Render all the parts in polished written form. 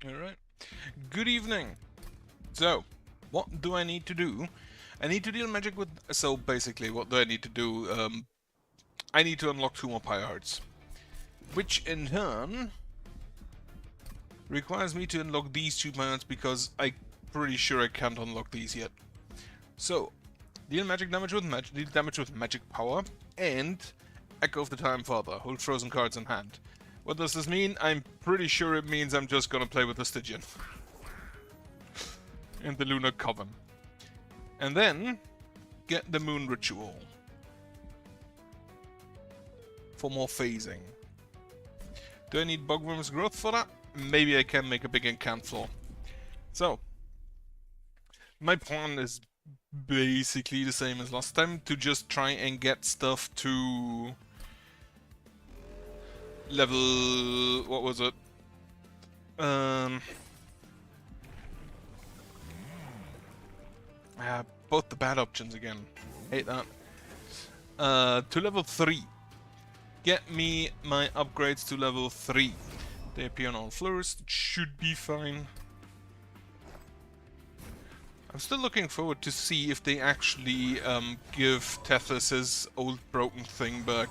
Alright. Good evening. So, what do I need to do? I need to deal magic with... So, basically, what do I need to do? I need to unlock 2 more Pyre Hearts. Which, in turn, requires me to unlock these 2 Pyre Hearts because I'm pretty sure I can't unlock these yet. So, deal magic damage with magic power, and Echo of the Time Father. Hold frozen cards in hand. What does this mean? I'm pretty sure it means I'm just gonna play with the Stygian. And the Lunar Coven. And then, get the Moon Ritual. For more phasing. Do I need Bogworm's Growth for that? Maybe I can make a big incant floor. So, my plan is basically the same as last time, to just try and get stuff to level... what was it? Both the bad options again. Hate that. To level 3. Get me my upgrades to level 3. They appear on all floors. It should be fine. I'm still looking forward to see if they actually give Tethys his old broken thing back.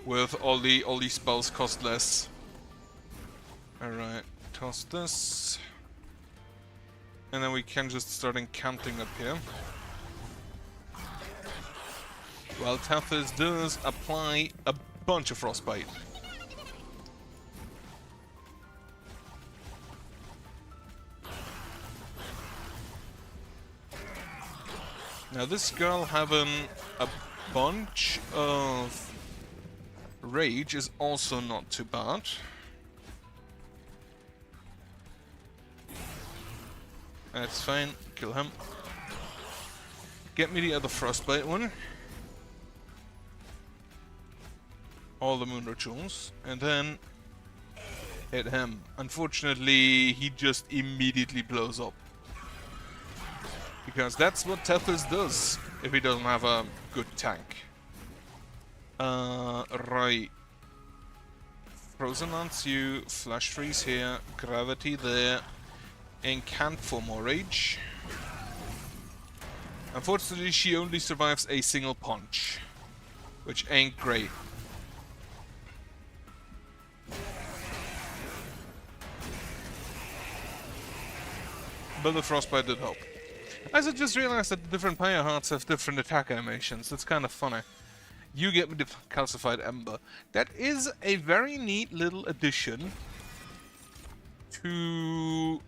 With all these spells cost less. Alright, toss this. And then we can just start incanting up here. Well, Tethys does apply a bunch of frostbite. Now this girl having a bunch of rage is also not too bad. That's fine, kill him. Get me the other frostbite one. All the moon rituals, and then hit him. Unfortunately, he just immediately blows up. Because that's what Tethys does if he doesn't have a good tank. Right. Frozen Lance you, Flash Freeze here, Gravity there, Incant for more rage. Unfortunately, she only survives a single punch, which ain't great. But the Frostbite did help. I just realized that the different Pyre Hearts have different attack animations. That's kind of funny. You get me the Calcified Ember. That is a very neat little addition to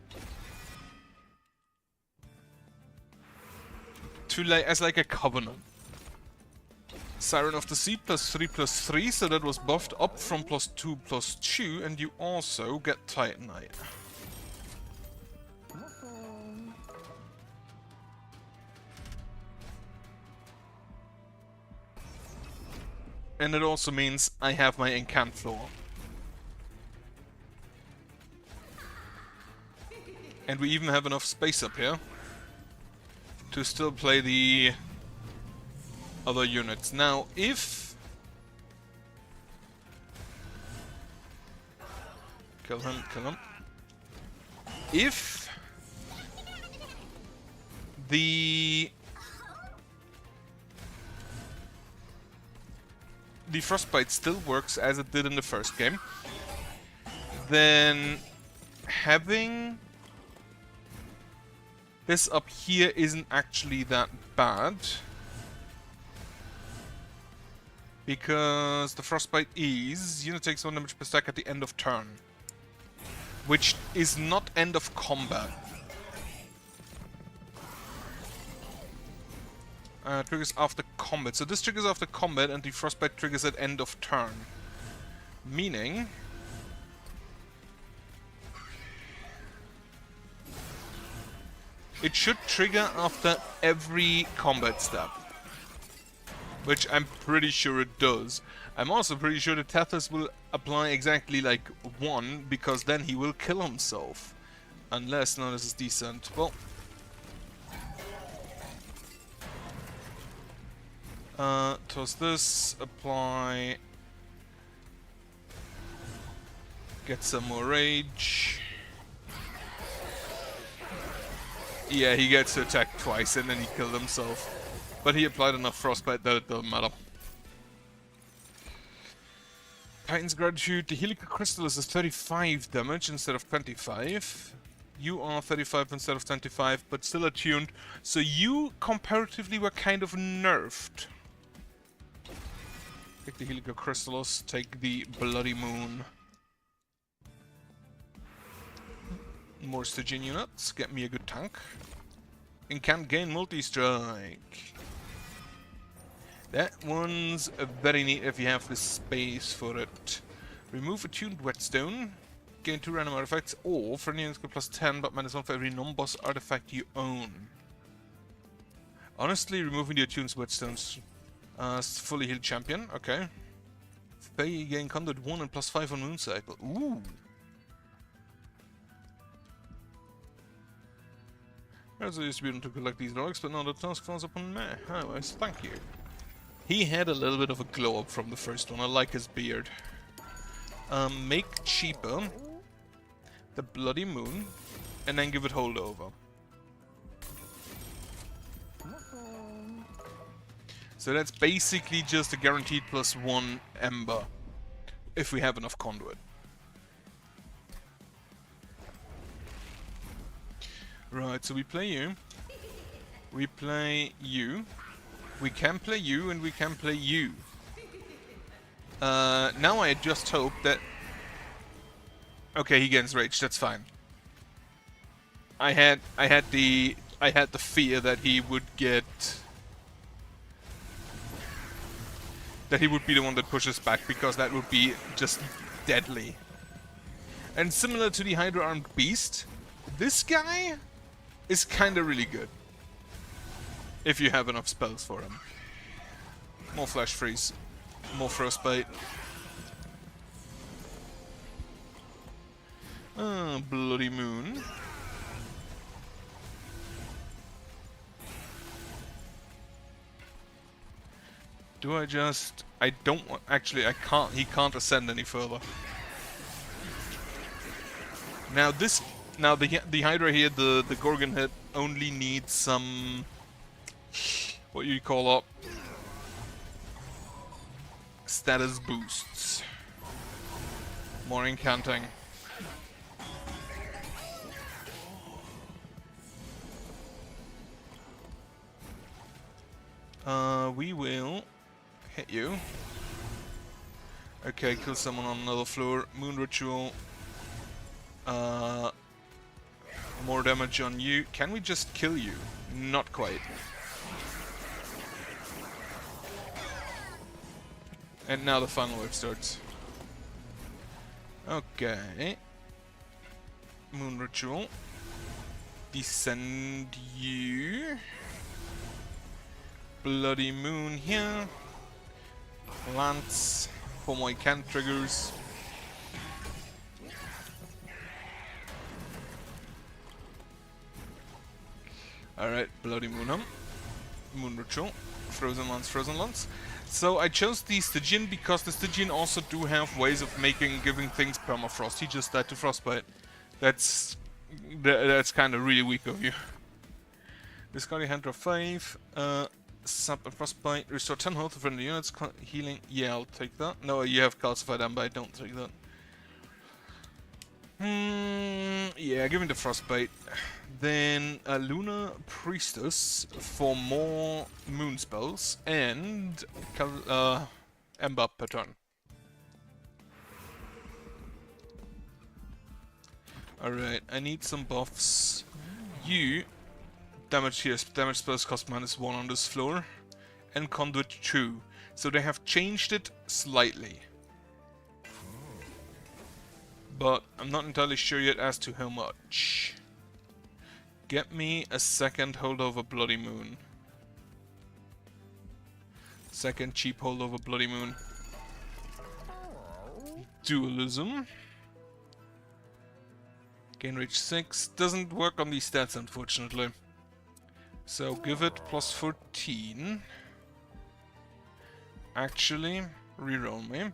as like a covenant. Siren of the Sea +3/+3, so that was buffed up from +2/+2, and you also get Titanite. And it also means I have my incant floor. And we even have enough space up here to still play the other units. Now, if... Kill him, kill him. If... The Frostbite still works as it did in the first game, then having this up here isn't actually that bad, because the Frostbite is unit takes 1 damage per stack at the end of turn, which is not end of combat. Triggers after combat. So this triggers after combat, and the Frostbite triggers at end of turn. Meaning... it should trigger after every combat step. Which I'm pretty sure it does. I'm also pretty sure that Tethys will apply exactly like 1, because then he will kill himself. Unless, no, this is decent. Well... toss this, apply, get some more rage, Yeah, he gets to attack twice and then he killed himself. But he applied enough frostbite that it doesn't matter. Titan's Gratitude, the Helica Crystallis is 35 damage instead of 25. You are 35 instead of 25, but still attuned. So you comparatively were kind of nerfed. Take the Helica Crystallis, take the Bloody Moon. More Stygian units, get me a good tank. And can gain multi-strike. That one's very neat if you have the space for it. Remove attuned whetstone. Gain 2 random artifacts, or friendly units get plus 10, but -1 for every non-boss artifact you own. Honestly, removing the attuned whetstones. Fully healed champion, okay. They gain conduit 1 and plus 5 on moon cycle. Ooh. I used to be able to collect these relics, but now the task falls upon me. Anyways, thank you. He had a little bit of a glow up from the first one. I like his beard. Make cheaper the Bloody Moon, and then give it holdover. So that's basically just a guaranteed +1 Ember, if we have enough conduit. Right, so we play you. We play you. We can play you, and we can play you. Now I just hope that... Okay, he gains rage, that's fine. I had the fear that he would get... That he would be the one that pushes back, because that would be just deadly. And similar to the Hydra-armed beast, this guy is kinda really good. If you have enough spells for him. More Flash Freeze. More Frostbite. Bloody Moon. Do I just... I don't want... Actually, I can't... He can't ascend any further. Now this... Now the Hydra here, the Gorgon head, only needs some... What you call up? Status boosts. More incanting. We will hit you. Okay, kill someone on another floor. Moon Ritual. More damage on you. Can we just kill you? Not quite. And now the final wave starts. Okay. Moon Ritual. Descend you. Bloody Moon here. Lance for my can triggers. Alright, Bloody Moon Moon Ritual. Frozen Lance, Frozen Lance. So I chose the Stygian because the Stygian also do have ways of giving things permafrost. He just died to Frostbite. That's kind of really weak of you. Discard your hand draw 5. Sap and Frostbite. Restore 10 health to friendly units. Healing. Yeah, I'll take that. No, you have Calcified Amber. I don't take that. Yeah, give me the Frostbite. Then a Lunar Priestess for more moon spells and Ember per turn. Alright, I need some buffs. You damage here, damage spells cost -1 on this floor, and Conduit 2. So they have changed it slightly. But I'm not entirely sure yet as to how much. Get me a second holdover Bloody Moon. Second cheap holdover Bloody Moon. Dualism. Gain rage 6. Doesn't work on these stats, unfortunately. So give it +14. Actually, reroll me.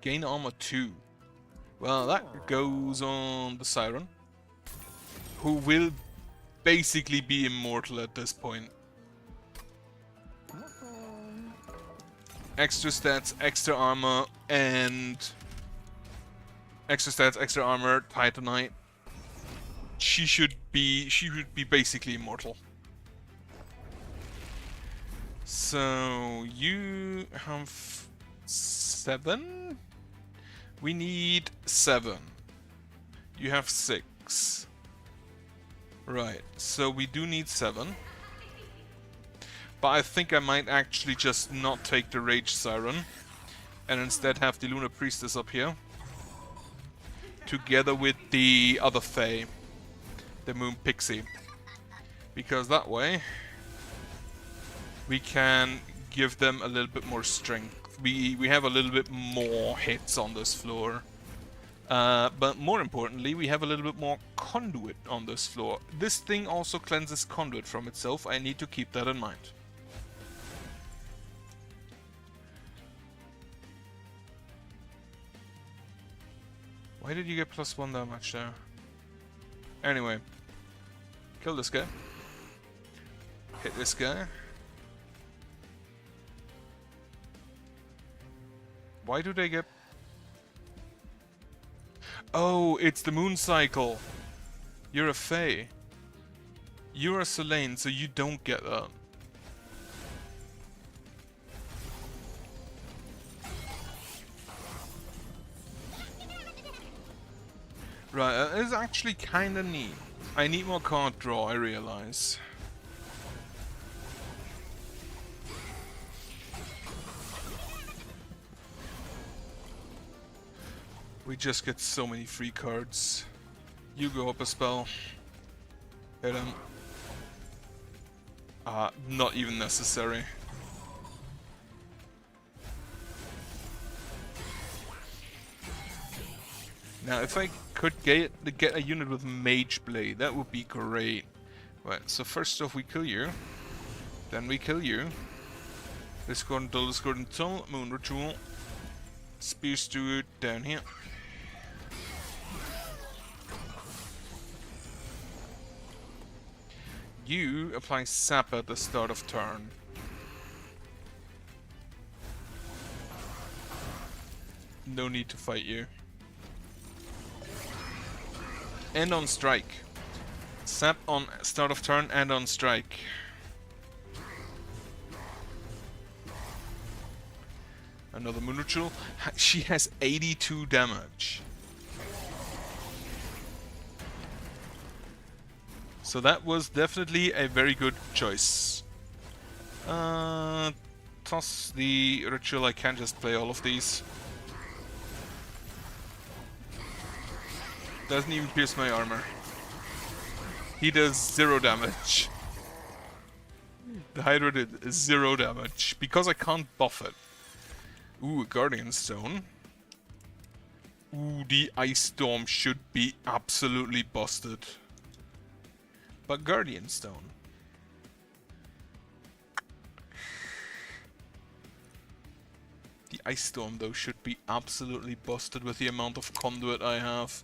Gain armor 2. Well, that goes on the Siren. who will basically be immortal at this point. Extra stats, extra armor, and extra stats, extra armor, Titanite. She should be basically immortal. So you have 7? We need 7. You have 6. Right, so we do need 7. But I think I might actually just not take the Rage Siren and instead have the Lunar Priestess up here. Together with the other Fae, the Moon Pixie. Because that way we can give them a little bit more strength. We have a little bit more hits on this floor. But more importantly, we have a little bit more conduit on this floor. This thing also cleanses conduit from itself. I need to keep that in mind. Why did you get +1 damage there? Anyway. Kill this guy. Hit this guy. Why do they get... Oh, it's the moon cycle. You're a Fae. You're a Selene, so you don't get that. Right, that is actually kinda neat. I need more card draw, I realize. We just get so many free cards. You go up a spell. Hit him. Not even necessary. Now, if I could get a unit with Mage Blade, that would be great. Right, so first off we kill you. Then we kill you. Discordant Dull, Discordant Tunnel, Moon Ritual. Spear Steward down here. You apply Sap at the start of turn. No need to fight you. And on strike. Sap on start of turn and on strike. Another Moon Ritual. She has 82 damage. So that was definitely a very good choice. Toss the Ritual, I can just play all of these. Doesn't even pierce my armor. He does 0 damage. The Hydra did 0 damage, because I can't buff it. Ooh, a Guardian Stone. Ooh, the Ice Storm should be absolutely busted. But Guardian Stone. The Ice Storm, though, should be absolutely busted with the amount of conduit I have.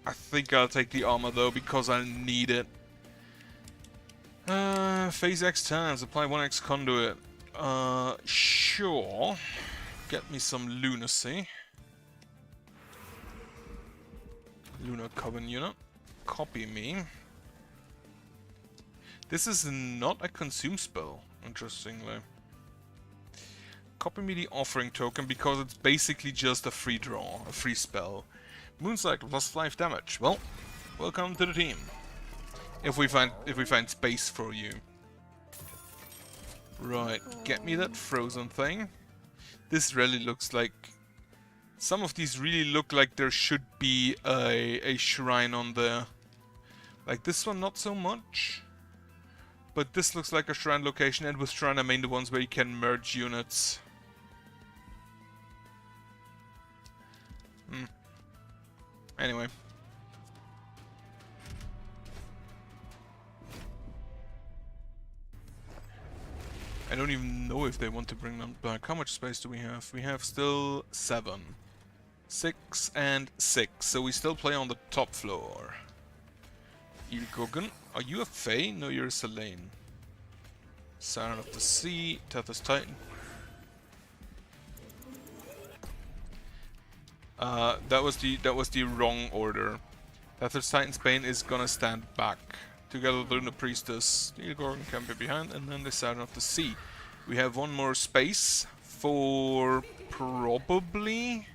I think I'll take the armor though, because I need it. Phase X turns, apply 1x conduit. Sure. Get me some lunacy. Lunar Coven unit. Copy me. This is not a consume spell, interestingly. Copy me the offering token because it's basically just a free draw, a free spell. Mooncycle plus 5 damage. Well, welcome to the team. If we find space for you. Right, get me that frozen thing. This really looks like... Some of these really look like there should be a shrine on there. Like this one, not so much. But this looks like a shrine location, and with shrine I mean the ones where you can merge units. Anyway. don't even know if they want to bring them back. How much space do we have? We have still 7. 6 and 6. So we still play on the top floor. Ilgogan, are you a Fae? No, you're a Selene. Siren of the Sea, Tethys Titan. That was the wrong order. Tethys Titan's Bane is gonna stand back. Together with Luna Priestess, Ilgogan can be behind, and then the Siren of the Sea. We have one more space for probably.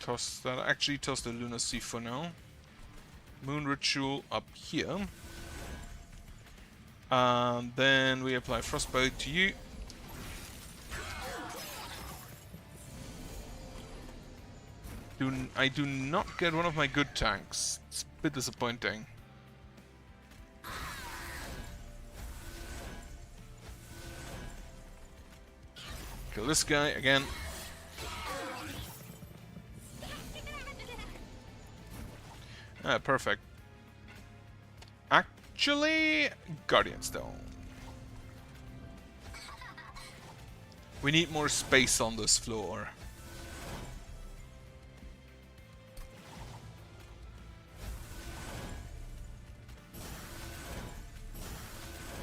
Toss that. Actually, toss the Lunar Sea for now. Moon Ritual up here. And then we apply Frostbite to you. I do not get one of my good tanks. It's a bit disappointing. Kill this guy again. Ah, perfect. Actually, Guardian Stone. We need more space on this floor.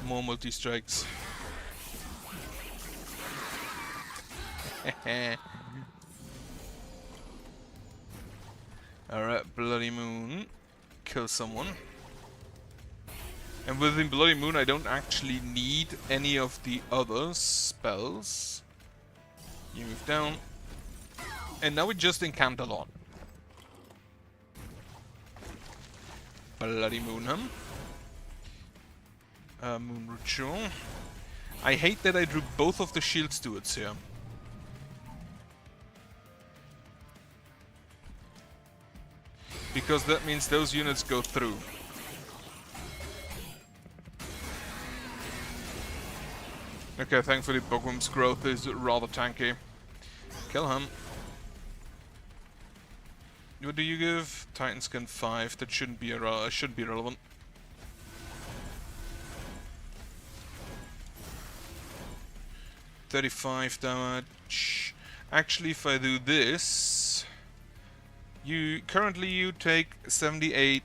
More multi-strikes. Alright, Bloody Moon. Kill someone. And within Bloody Moon I don't actually need any of the other spells. You move down. And now we just encamped a lot. Bloody Moon, huh? Moon Ritual. I hate that I drew both of the shield stewards here. Because that means those units go through. Okay, thankfully Bogwim's growth is rather tanky. Kill him. What do you give? Titan Skin 5. That shouldn't be relevant. $35 damage. Actually, if I do this, you take 78,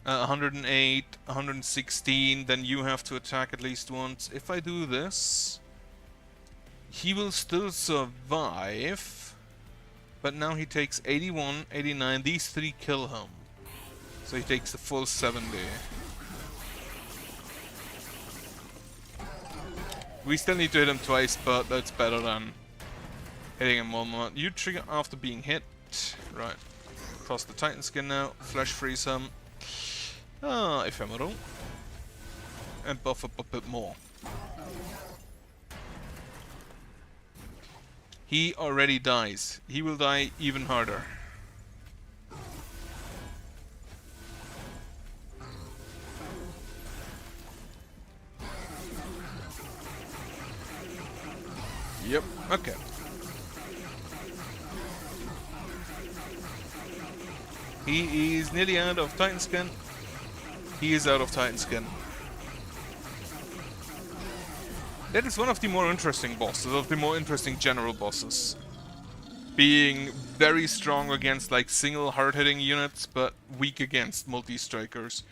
108, 116. Then you have to attack at least once. If I do this, he will still survive, but now he takes 81, 89. These 3 kill him, so he takes the full 70. We still need to hit him twice, but that's better than hitting him one more. You trigger after being hit. Right. Cross the Titan Skin now. Flash freeze him. Ephemeral. And buff up a bit more. He already dies. He will die even harder. Yep, okay. He is nearly out of Titan Skin. He is out of Titan Skin. That is one of the more interesting bosses, of the more interesting general bosses. Being very strong against like single hard-hitting units, but weak against multi-strikers.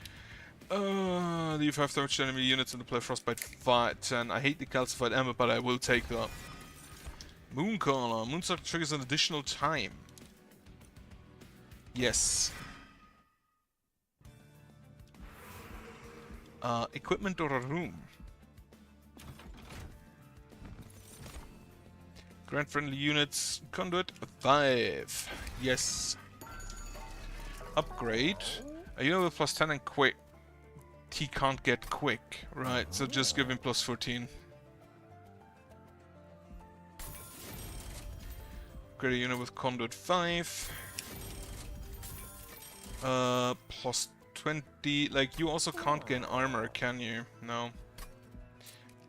Leave 5 damage enemy units in the play Frostbite 10. I hate the calcified ember, but I will take that. Mooncaller. Moonstruck triggers an additional time. Yes. Equipment or a room? Grant friendly units. Conduit 5. Yes. Upgrade. You know with plus 10 and quick. He can't get quick. Right, so just give him plus 14. Upgrade a unit with Conduit 5. Plus 20. Like, you also can't gain armor, can you? No.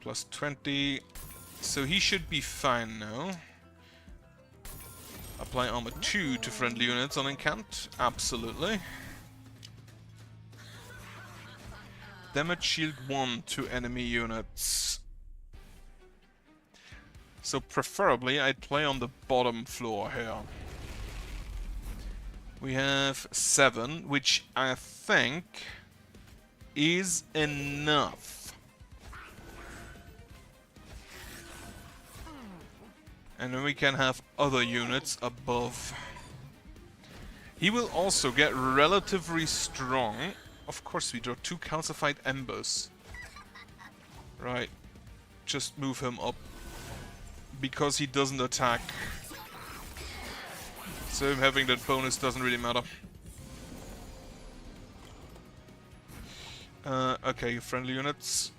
Plus 20. So he should be fine now. Apply armor 2 to friendly units on incant. Absolutely. Damage shield 1 to enemy units. So preferably I'd play on the bottom floor here. We have 7, which I think is enough. And then we can have other units above. He will also get relatively strong. Of course, we draw 2 calcified embers. Right. Just move him up. Because he doesn't attack. So him having that bonus doesn't really matter. Okay, friendly units.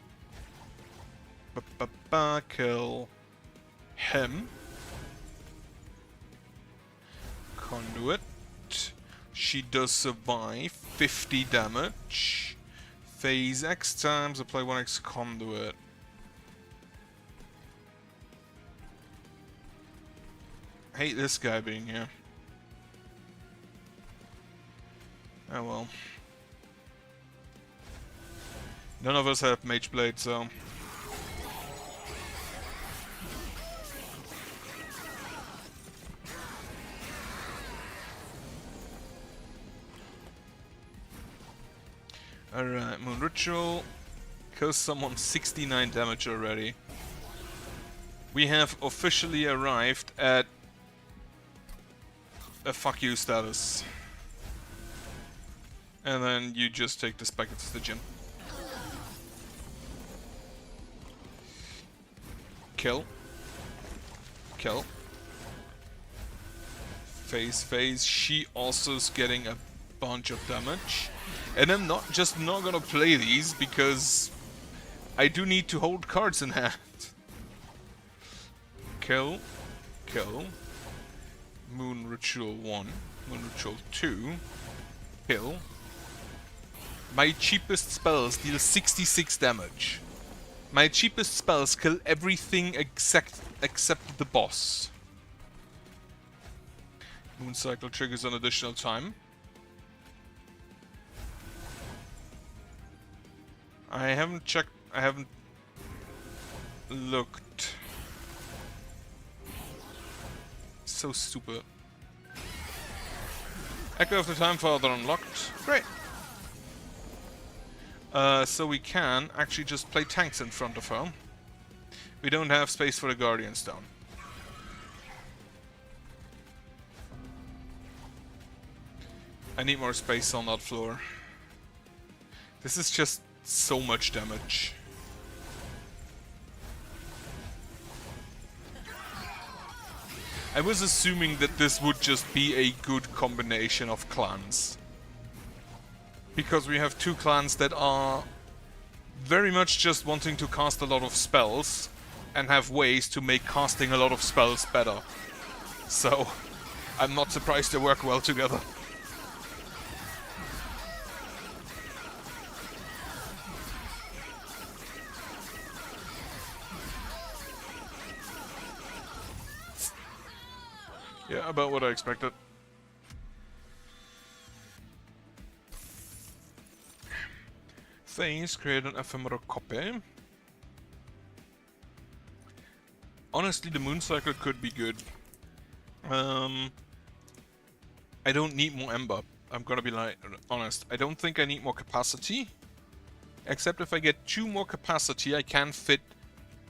Kill him. Conduit. She does survive. 50 damage. Phase X times, apply 1x conduit. Hate this guy being here. Oh well. None of us have Mage Blade, so... Alright, Moon Ritual. Kills someone 69 damage already. We have officially arrived at a fuck you status. And then you just take this back into the gym. Kill. Kill. Phase. She also is getting a bunch of damage. And I'm not gonna play these because I do need to hold cards in hand. Kill. Kill. Moon Ritual 1. Moon Ritual 2. Kill. My cheapest spells deal 66 damage. My cheapest spells kill everything except the boss. Moon Cycle triggers an additional time. I haven't checked, I haven't looked. So stupid. Echo of the Time Father unlocked. Great. So we can actually just play tanks in front of her. We don't have space for the Guardian Stone. I need more space on that floor. This is just so much damage. I was assuming that this would just be a good combination of clans. Because we have 2 clans that are very much just wanting to cast a lot of spells and have ways to make casting a lot of spells better. So, I'm not surprised they work well together. Yeah, about what I expected. Phase, create an ephemeral copy. Honestly, the Moon Cycle could be good. I don't need more Ember. I'm gonna be like honest. I don't think I need more capacity. Except if I get 2 more capacity, I can fit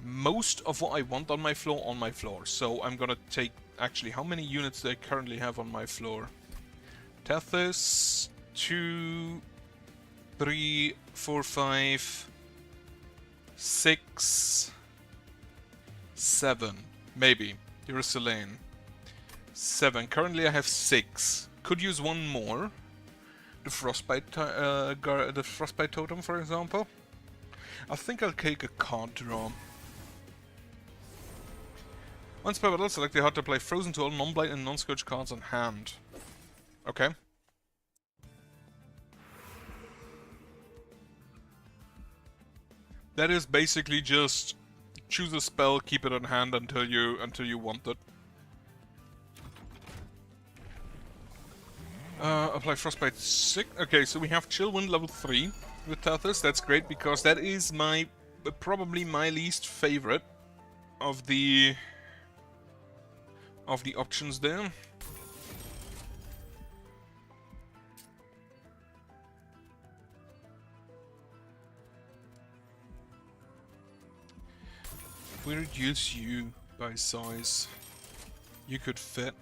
most of what I want on my floor. So I'm gonna take... Actually, how many units do I currently have on my floor? Tethys, 2, 3, 4, 5, 6, 7. Maybe. Jerusalem. 7. Currently I have 6. Could use 1 more. The Frostbite Totem, for example. I think I'll take a card draw. Once per battle, select the heart to play Frozen to all non-blight and non-scourge cards on hand. Okay. That is basically just choose a spell, keep it on hand until you want it. Apply Frostbite 6. Okay, so we have Chill Wind level 3 with Tethys. That's great because that is my probably my least favorite of the options there. If we reduce you by size, you could fit.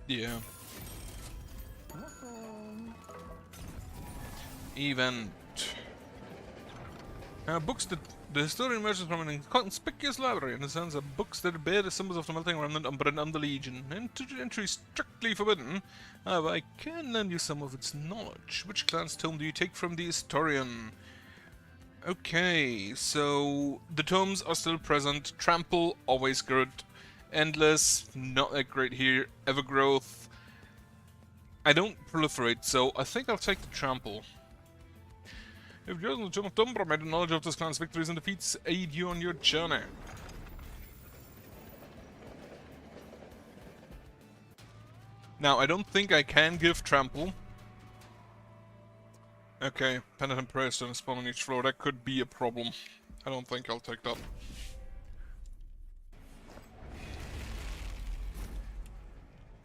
Yeah. Event. Books that the historian emerges from an inconspicuous library in the sense of books that bear the symbols of the melting remnant Umbran and the Legion. Entry strictly forbidden. However, I can lend you some of its knowledge. Which clan's tome do you take from the historian? Okay, so the tomes are still present. Trample, always good. Endless, not that great here. Evergrowth. I don't proliferate, so I think I'll take the Trample. If you're the Tome of Tumbra, may the knowledge of this clan's victories and defeats aid you on your journey. Now, I don't think I can give Trample. Okay, Penitent Prayer Stone is spawned on each floor. That could be a problem. I don't think I'll take that.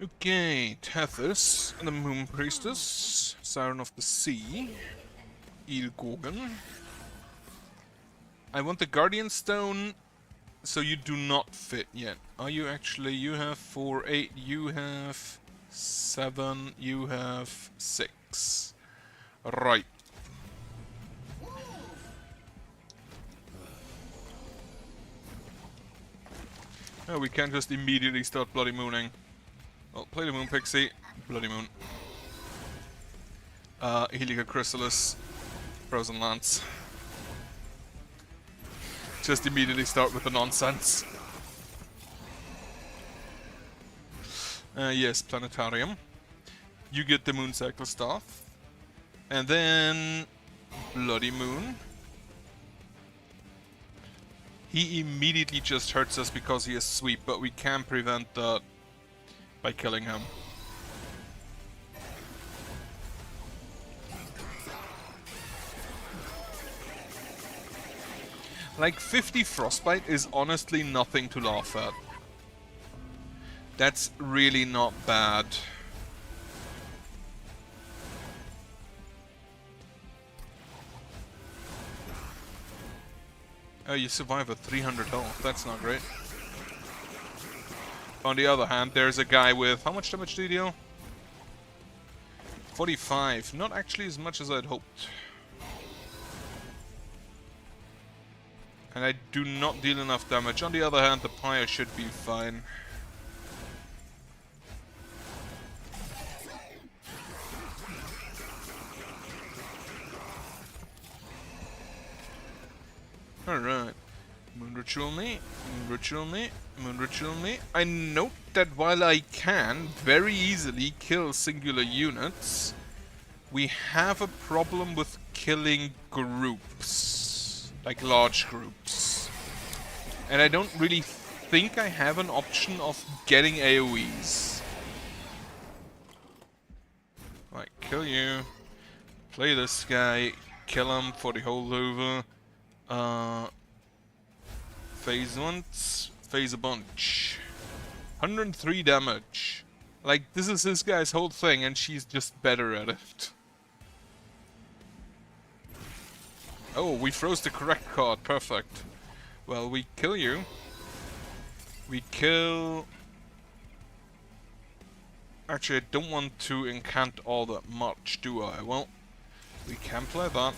Okay, Tethys and the Moon Priestess, Siren of the Sea, Ilgogan. I want the Guardian Stone, so you do not fit yet. Are you actually? You have 4, 8, you have 7, you have 6. Right. Oh, we can't just immediately start Bloody Mooning. Well, play the Moon Pixie, Bloody Moon. Helica Chrysalis, Frozen Lance. Just immediately start with the nonsense. Yes, Planetarium. You get the Moon Cycle Staff. And then Bloody Moon. He immediately just hurts us because he has sweep, but we can prevent that by killing him. Like, 50 Frostbite is honestly nothing to laugh at. That's really not bad. Oh, you survive at 300 health. That's not great. On the other hand, there's a guy with... How much damage do you deal? 45. Not actually as much as I'd hoped. And I do not deal enough damage. On the other hand, the Pyre should be fine. Alright. Moon Ritual me, Moon Ritual me, Moon Ritual me. I note that while I can very easily kill singular units, we have a problem with killing groups. Like large groups. And I don't really think I have an option of getting AoEs. Right, kill you. Play this guy. Kill him for the holdover. Phase once, phase a bunch. 103 damage. Like, this is this guy's whole thing, and she's just better at it. Oh, we froze the correct card. Perfect. Well, we kill you. We kill... Actually, I don't want to incant all that much, do I? Well, we can play that.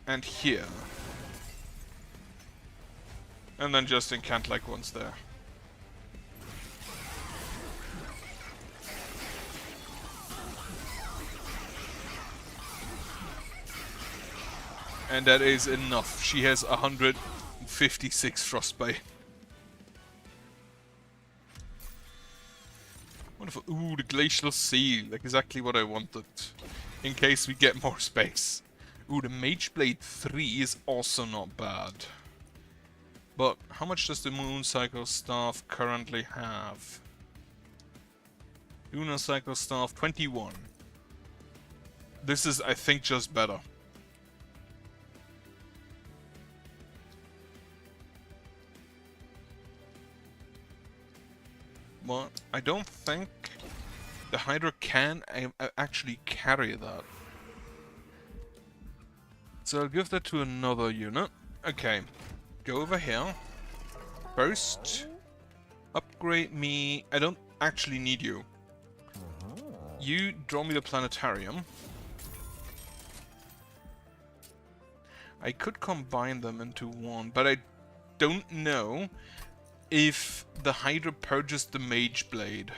And here. And then just incant like once there. And that is enough. She has 156 Frostbite. Wonderful. Ooh, the Glacial Seal. Like exactly what I wanted. In case we get more space. Ooh, the Mageblade 3 is also not bad. But how much does the Moon Cycle Staff currently have? Lunar Cycle Staff 21. This is, I think, just better. Well, I don't think the Hydra can actually carry that. So I'll give that to another unit. Okay, go over here. First, upgrade me. I don't actually need you. You draw me the planetarium. I could combine them into one, but I don't know if the Hydra purges the Mage Blade.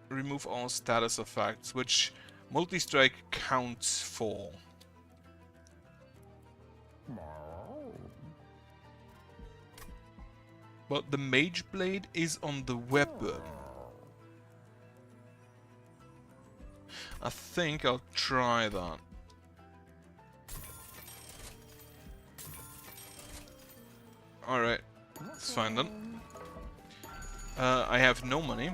Remove all status effects, which multi-strike counts for. But the Mage Blade is on the weapon. I think I'll try that. Alright, it's fine then. I have no money.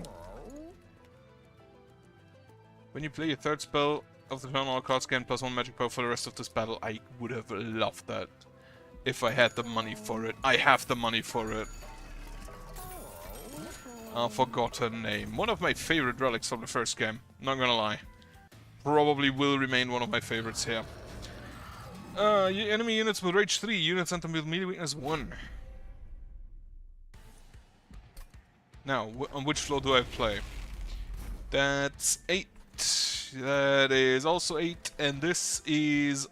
When you play your third spell of the turn, all cards gain +1 magic power for the rest of this battle. I would have loved that if I had the money for it. I have the money for it. Forgotten Name. One of my favorite relics from the first game. Not gonna lie. Probably will remain one of my favorites here. Enemy units with Rage 3. Units enter with melee weakness 1. Now, on which floor do I play? That's 8. That is also 8. And this is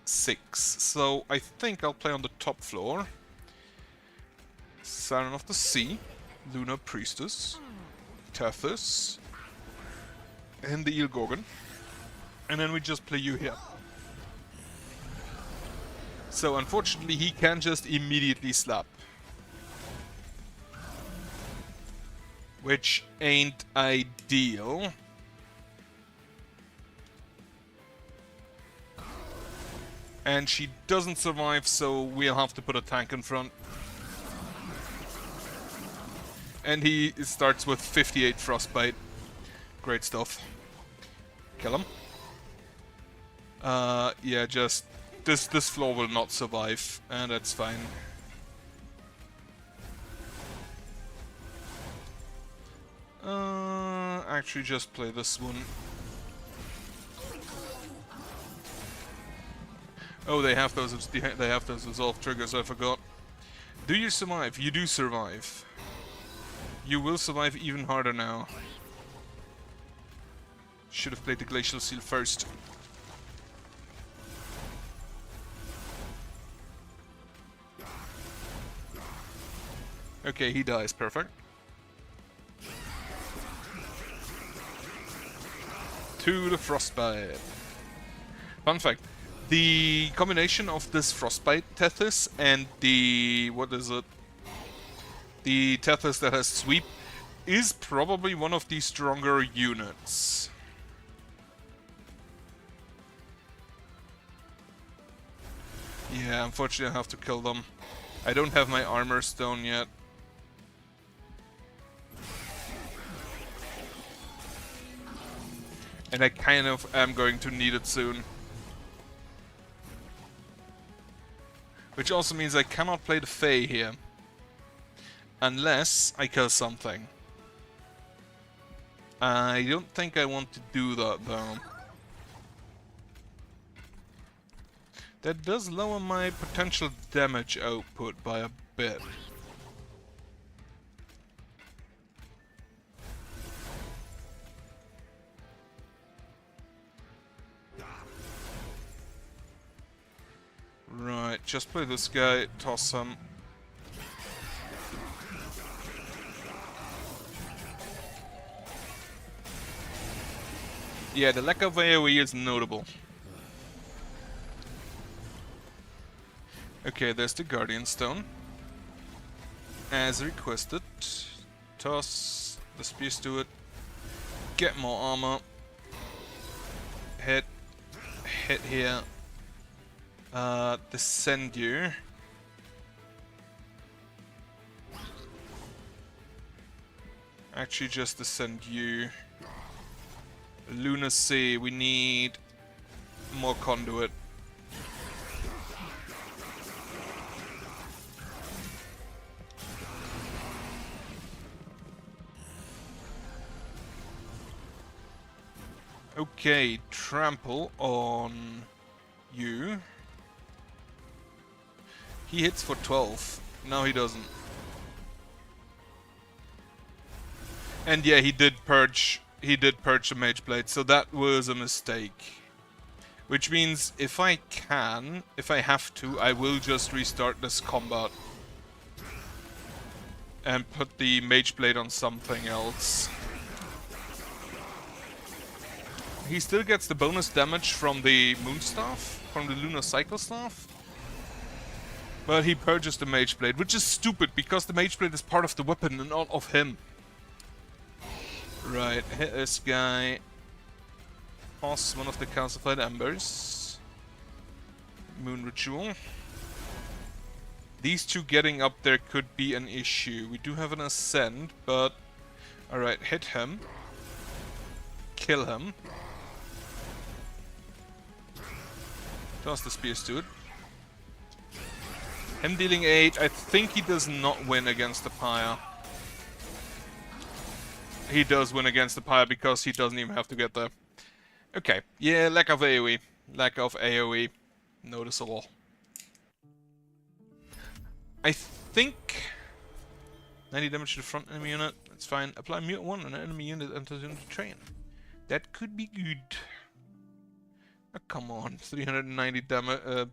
6. So I think I'll play on the top floor. Siren of the Sea. Lunar Priestess. Tethys. And the Eel Gorgon. And then we just play you here. So unfortunately he can just immediately slap. Which ain't ideal. And she doesn't survive, so we'll have to put a tank in front. And he starts with 58 Frostbite. Great stuff. Kill him. Yeah, just... This floor will not survive, and that's fine. Actually just play this one. Oh, they have those resolve triggers, I forgot. Do you survive? You do survive. You will survive even harder now. Should have played the Glacial Seal first. Okay, he dies, perfect. To the Frostbite. Fun fact, the combination of this Frostbite Tethys and the... what is it? The Tethys that has Sweep is probably one of the stronger units. Yeah, unfortunately I have to kill them. I don't have my armor stone yet. And I kind of am going to need it soon. Which also means I cannot play the Fae here. Unless I kill something. I don't think I want to do that though. That does lower my potential damage output by a bit. Right, just play this guy, toss him. Yeah, the lack of AoE is notable. Okay, there's the Guardian Stone. As requested. Toss the Spears to it. Get more armor. Hit. hit here. Descend you. Actually, just descend you. Lunacy, we need more conduit. Okay, trample on you. He hits for 12. No, he doesn't. And yeah, he did purge the Mage Blade, so that was a mistake. Which means if I have to, I will just restart this combat. And put the Mage Blade on something else. He still gets the bonus damage from the Moonstaff, from the Lunar Cycle Staff. But he purges the Mage Blade, which is stupid, because the Mage Blade is part of the weapon and not of him. Right, hit this guy. Toss one of the calcified embers. Moon Ritual. These two getting up there could be an issue. We do have an Ascend, but... Alright, hit him. Kill him. Toss the Spear Steward. Him dealing 8, I think he does not win against the Pyre. He does win against the Pyre because he doesn't even have to get there. Okay, yeah, lack of AoE. Lack of AoE. Noticeable. I think... 90 damage to the front enemy unit. That's fine. Apply Mute 1 on an enemy unit enters into train. That could be good. Oh, come on, 390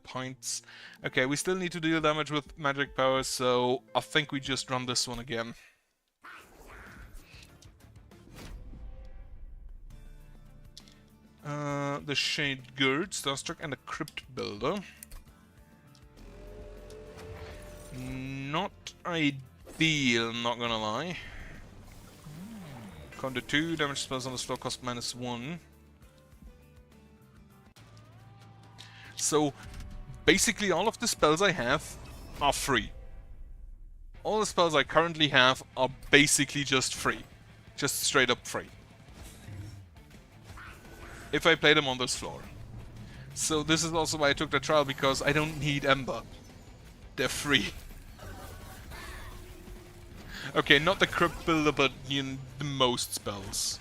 points. Okay, we still need to deal damage with magic powers, so I think we just run this one again. The Shade Gird, Starstruck, and the Crypt Builder. Not ideal, not gonna lie. Counter 2, damage spells on this floor cost -1. So, basically all of the spells I have are free. All the spells I currently have are basically just free. Just straight up free. If I play them on this floor. So this is also why I took the trial, because I don't need Ember. They're free. Okay, not the Crypt Builder, but the most spells.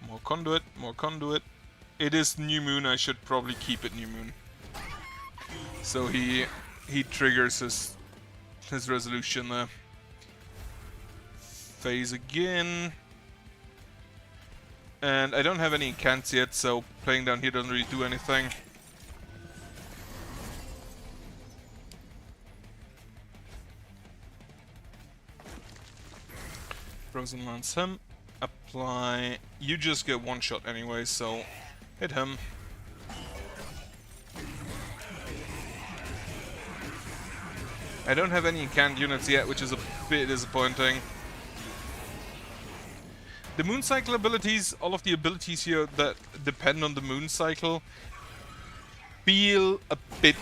More conduit, more conduit. It is New Moon, I should probably keep it New Moon. So he triggers his resolution there. Phase again. And I don't have any incants yet, so playing down here doesn't really do anything. Frozen Lance him. Apply... You just get one shot anyway, so hit him. I don't have any incant units yet, which is a bit disappointing. The Moon Cycle abilities, all of the abilities here that depend on the Moon Cycle, feel a bit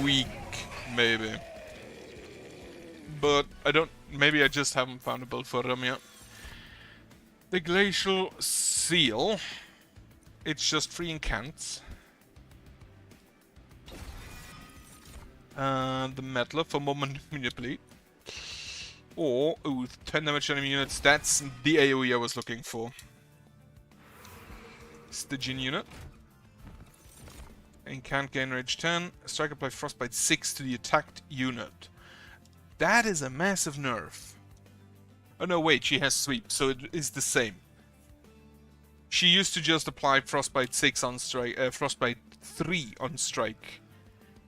weak, maybe. But I don't... Maybe I just haven't found a build for them yet. The Glacial Seal. It's just 3 incants. The Meddler for moment manipulate. Or, ooh, 10 damage enemy units. That's the AoE I was looking for. Stygian unit. Incant gain rage 10. Strike apply frostbite 6 to the attacked unit. That is a massive nerf. Oh no, wait, she has sweep, so it is the same. She used to just apply frostbite 6 on strike, frostbite 3 on strike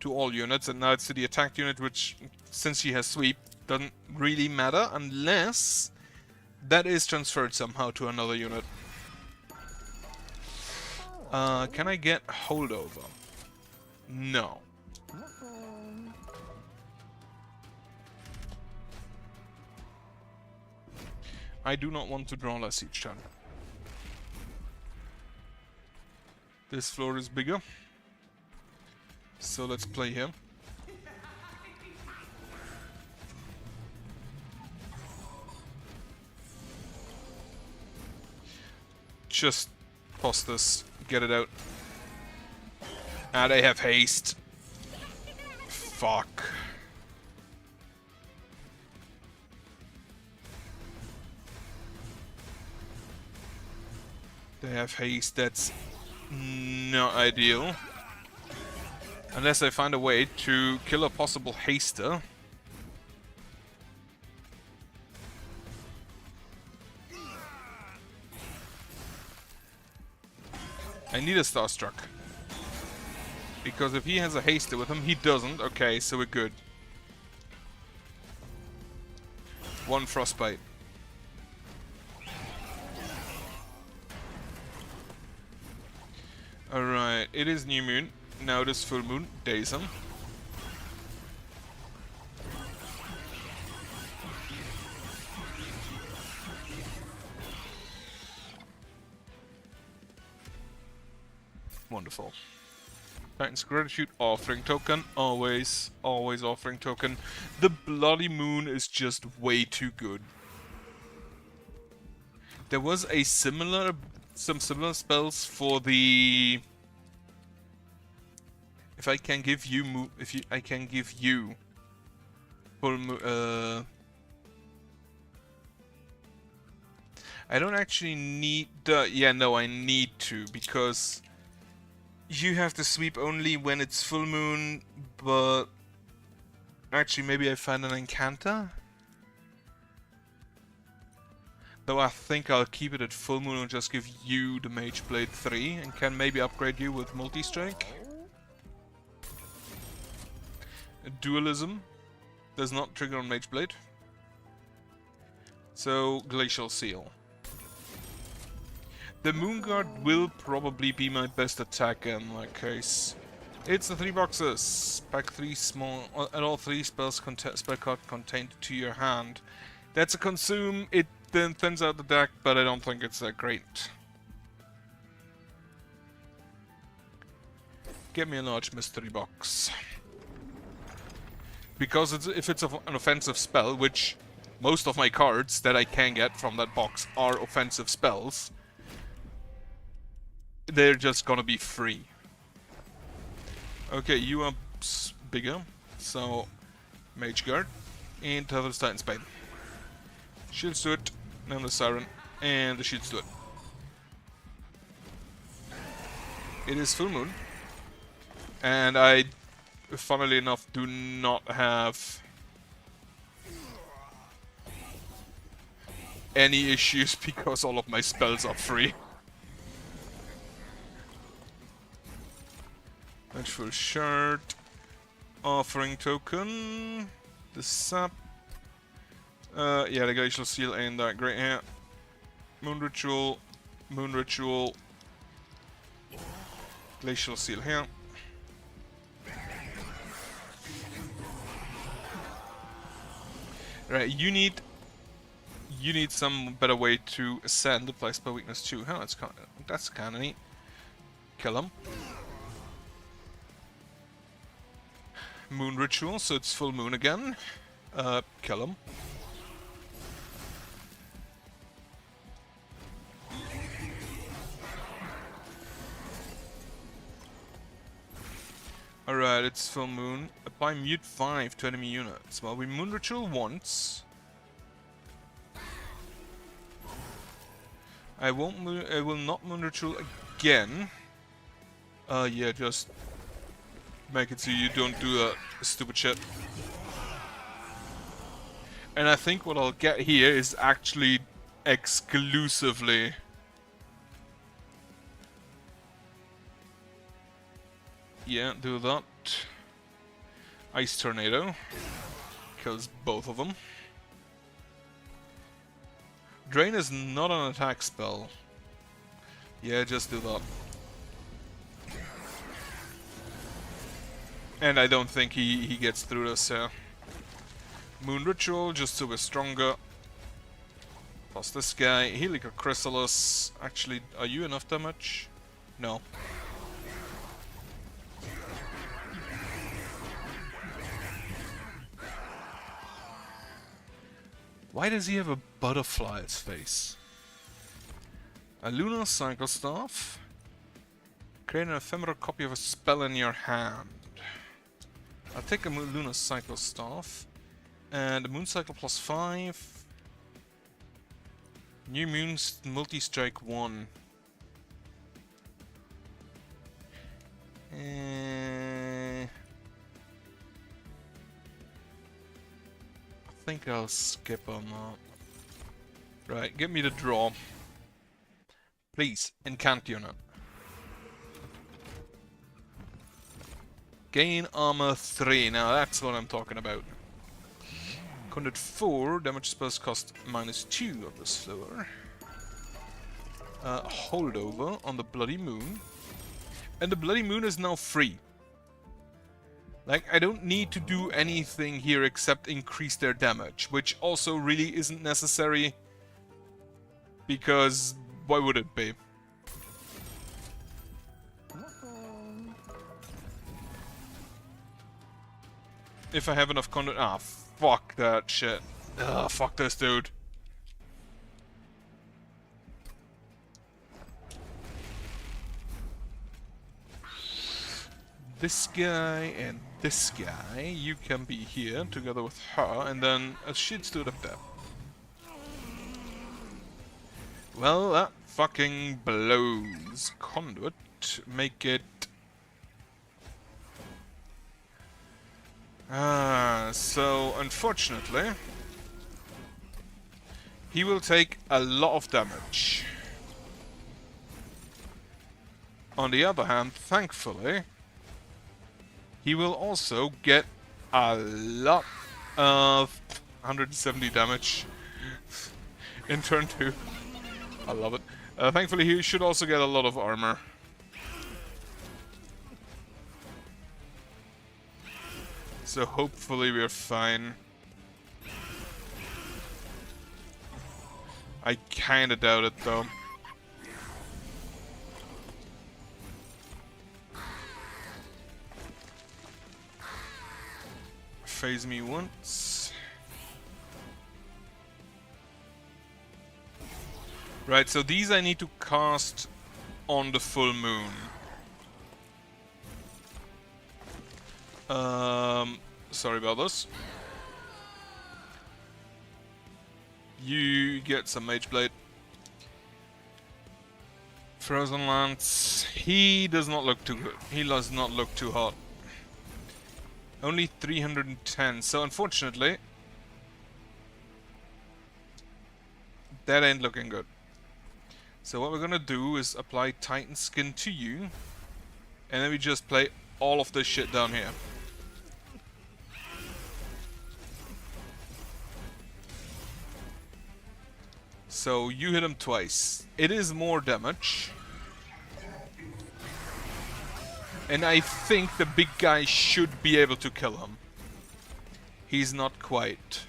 to all units, and now it's to the attacked unit, which, since she has sweep, doesn't really matter unless that is transferred somehow to another unit. Can I get holdover? No. I do not want to draw less each turn. This floor is bigger. So let's play here. Just pause this, get it out. And I have haste. Fuck. They have haste, that's not ideal. Unless I find a way to kill a possible haster. I need a Starstruck. Because if he has a haster with him, he doesn't. Okay, so we're good. One Frostbite. Alright, it is new moon. Now it is full moon. Daze him. Wonderful. Titan's Gratitude, offering token. Always, always offering token. The Bloody Moon is just way too good. There was a some similar spells for the... If I can give you I can give you full I don't actually need the... Yeah, no, I need to, because you have to sweep only when it's full moon, but actually maybe I find an Incanter? Though I think I'll keep it at full moon and just give you the Mage Blade 3 and can maybe upgrade you with Multi-Strike. Dualism does not trigger on Mage Blade. So, Glacial Seal. The Moonguard will probably be my best attack in that case. It's the 3 boxes. Pack 3 small, and all 3 spell card contained to your hand. That's a consume. It then thins out the deck, but I don't think it's that great. Get me a large mystery box. Because if it's an offensive spell, which most of my cards that I can get from that box are offensive spells, they're just gonna be free. Okay, you are bigger, so Mage Guard and Tether's Titan's Bane. Shields do it, now the Siren, and the shields do it. It is full moon, and I, funnily enough, do not have any issues because all of my spells are free. Vengeful Shard, offering token, the sap, yeah, the Glacial Seal and that great here. Moon Ritual, Glacial Seal here. Right, you need some better way to ascend. Apply spell weakness 2. Huh, that's kind of neat. Kill him. Moon Ritual, so it's full moon again. Kill him. Alright, it's full moon. Apply mute 5 to enemy units. Well, we Moon Ritual once. I will not Moon Ritual again. Yeah, just make it so you don't do that stupid shit. And I think what I'll get here is actually exclusively yeah, do that. Ice Tornado kills both of them. Drain is not an attack spell. Yeah, just do that. And I don't think he gets through this here. Moon Ritual, just so we're stronger. Plus this guy. Helica Chrysalis. Actually, are you enough damage? No. Why does he have a butterfly's face? A lunar cycle staff. Create an ephemeral copy of a spell in your hand. I'll take a lunar cycle staff. And a moon cycle +5. New moons multi-strike 1. I think I'll skip on that. Right, give me the draw. Please, incant unit. Gain armor 3. Now that's what I'm talking about. Conduit 4, damage spells cost -2 of this floor. Holdover on the Bloody Moon. And the Bloody Moon is now free. Like, I don't need to do anything here except increase their damage, which also really isn't necessary. Because, why would it be? If I have enough conduit... Ah, fuck that shit. Ugh, fuck this dude. This guy and this guy, you can be here together with her, and then a shit stood up there. Well, that fucking blows. Conduit, make it... so unfortunately, he will take a lot of damage. On the other hand, thankfully, he will also get a lot of 170 damage in turn 2. I love it. Thankfully, he should also get a lot of armor. So hopefully we're fine. I kinda doubt it though. Phase me once. Right, so these I need to cast on the full moon. Sorry about this. You get some Mage Blade. Frozen Lance. He does not look too good. He does not look too hot. Only 310, so unfortunately, that ain't looking good. So what we're gonna do is apply Titan Skin to you, and then we just play all of this shit down here. So you hit him twice. It is more damage. And I think the big guy should be able to kill him. He's not quite.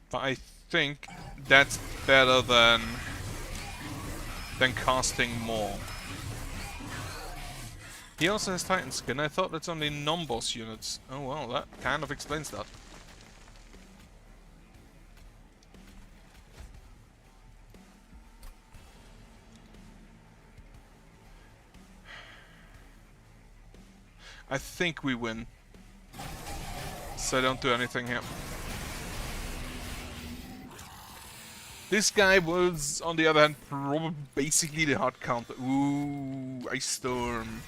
But I think that's better than casting more. He also has Titan Skin. I thought that's only non-boss units. Oh well, that kind of explains that. I think we win. So I don't do anything here. This guy was, on the other hand, probably basically the hard counter. Ooh, Ice Storm.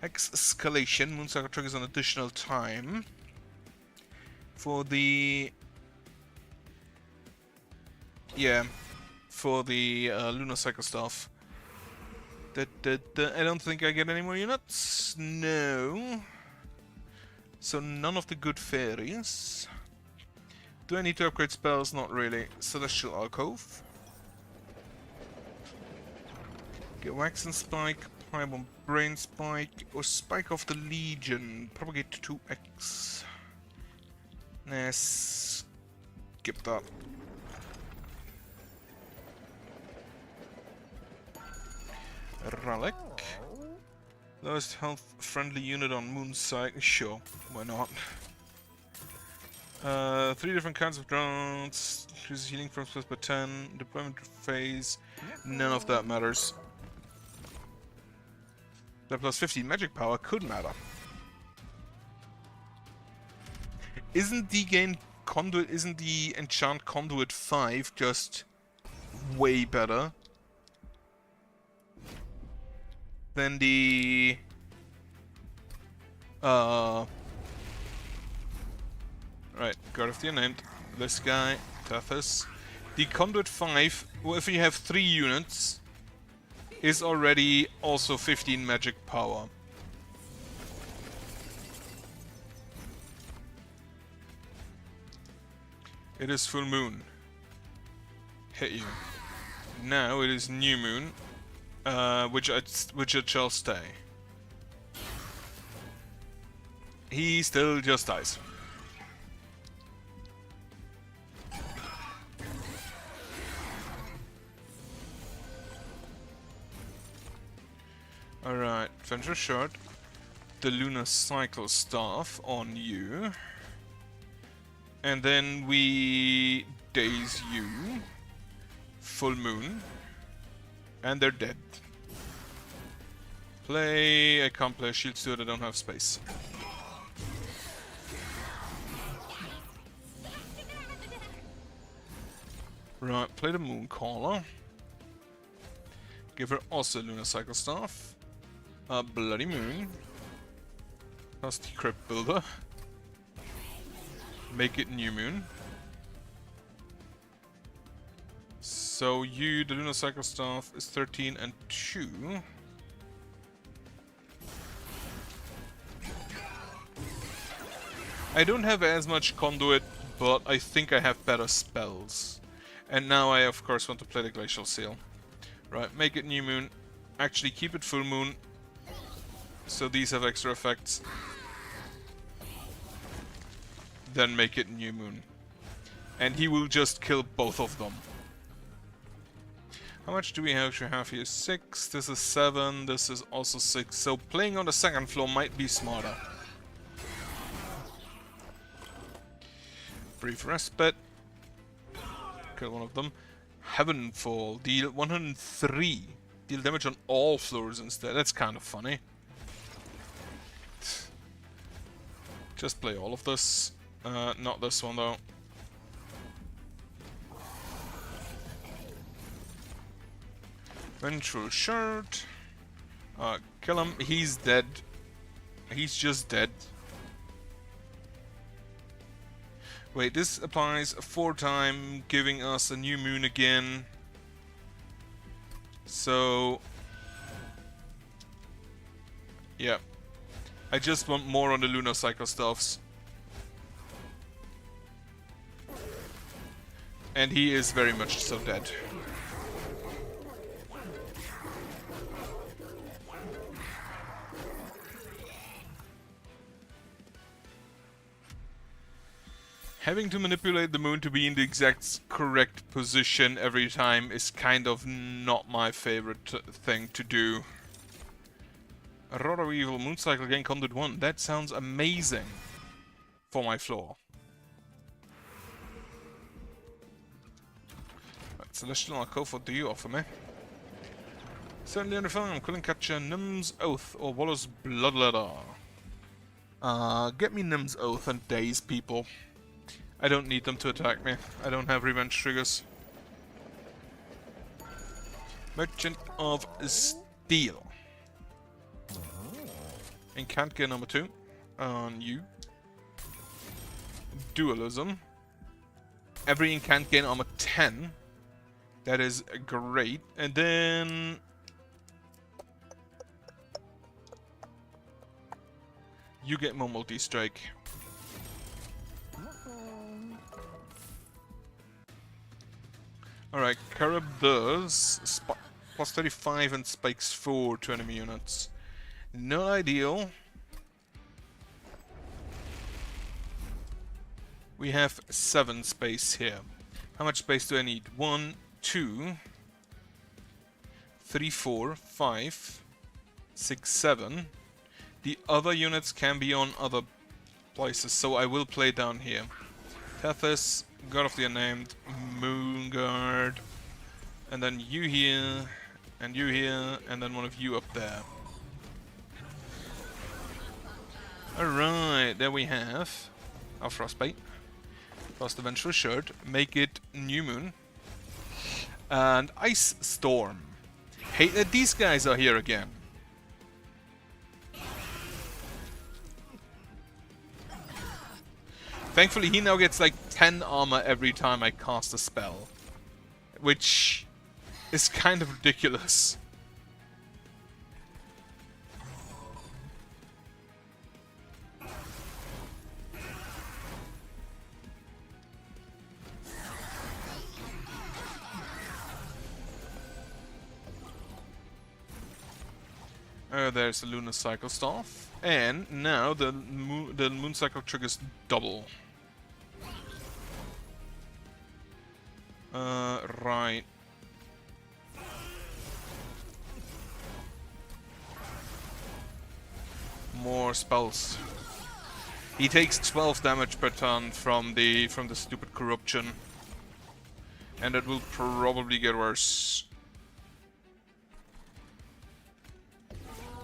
Escalation. Mooncycle triggers an additional time. For the... yeah. For the Lunar Cycle stuff. I don't think I get any more units. No. So none of the good fairies. Do I need to upgrade spells? Not really. Celestial Alcove. Get Wax and Spike, Primal Brain Spike, or Spike of the Legion. Propagate to 2x. Nah, skip that. Relic. Lowest health friendly unit on Moon Cycle. Sure, why not? 3 different kinds of drones. Increases healing from plus by 10. Deployment phase. None of that matters. That plus 15 magic power could matter. Isn't the Enchant Conduit 5 just way better than the right, Guard of the Unnamed, this guy, Tethys. The Conduit 5, well, if you have 3 units, is already also 15 magic power. It is full moon. Hit you. Now it is new moon, which it shall stay. He still just dies. Alright, Adventure Short. The Lunar Cycle Staff on you. And then we daze you. Full moon. And they're dead. Play... I can't play a Shield Steward, I don't have space. Right, play the Moon Caller. Give her also Lunar Cycle Staff. A Bloody Moon. Plus the Crypt Builder. Make it New Moon. So you, the Lunar Cycle Staff, is 13 and 2. I don't have as much Conduit, but I think I have better spells. And now I of course want to play the Glacial Seal. Right, make it New Moon. Actually keep it Full Moon. So these have extra effects. Then make it New Moon. And he will just kill both of them. How much do we actually have here? 6, this is 7, this is also 6. So playing on the second floor might be smarter. Brief Respite. Kill one of them. Heavenfall. Deal 103. Deal damage on all floors instead. That's kind of funny. Just play all of this. Not this one though. Vengeful Shard. Kill him. He's dead. He's just dead. Wait, this applies 4 times, giving us a new moon again. So... yeah. I just want more on the Lunar Cycle stuffs. And he is very much so dead. Having to manipulate the moon to be in the exact correct position every time is kind of not my favorite thing to do. Aurora Evil Moon Cycle gain Conduit 1. That sounds amazing for my floor. Right, Celestial Alcove, what do you offer me? Certainly under farm, couldn't capture Nim's Oath or Waller's Bloodletter. Get me Nim's Oath and daze people. I don't need them to attack me. I don't have revenge triggers. Merchant of Steel. Incant gear number 2 on you. Dualism. Every incant gain armor 10. That is great. And then... you get more multi-strike. Alright, Carib does plus 35 and spikes 4 to enemy units. Not ideal. We have 7 space here. How much space do I need? 1, 2, 3, 4, 5, 6, 7. The other units can be on other places, so I will play down here. Tethys, God of the Unnamed, Moonguard, and then you here, and then one of you up there. Alright, there we have our Frostbite. Frost Adventurer shirt. Make it New Moon. And Ice Storm. Hate that these guys are here again. Thankfully, he now gets like 10 armor every time I cast a spell. Which is kind of ridiculous. There's the Lunar Cycle Staff. And now the Moon Cycle triggers double. Right. More spells. He takes 12 damage per turn from the stupid corruption. And it will probably get worse.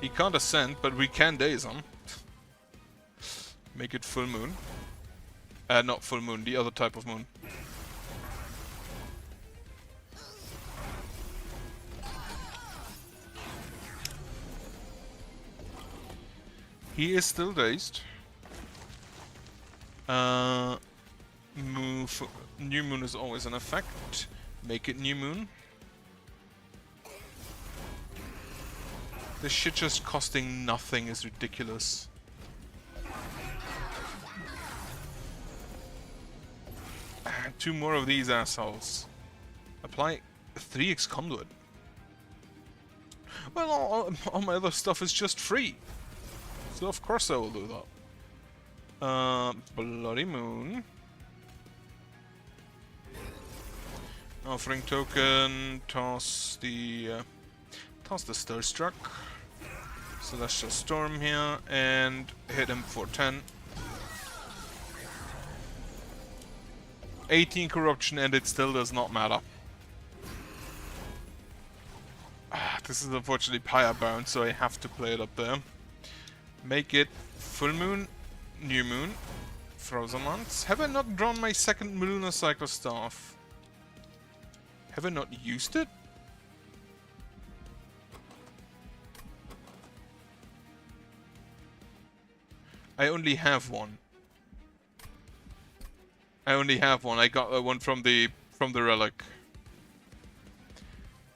He can't ascend, but we can daze him. Make it full moon. Not full moon, the other type of moon. He is still dazed. New moon is always an effect. Make it new moon. This shit just costing nothing is ridiculous. Two more of these assholes. Apply 3x conduit. Well, all my other stuff is just free. So of course I will do that. Bloody Moon. Offering token. Toss the Starstruck. Celestial Storm here and hit him for 10. 18 corruption and it still does not matter. This is unfortunately Pyre bound, so I have to play it up there. Make it full moon, new moon, frozen months. Have I not drawn my second Lunar Cycle Staff? Have I not used it? I only have one. I got one from the relic.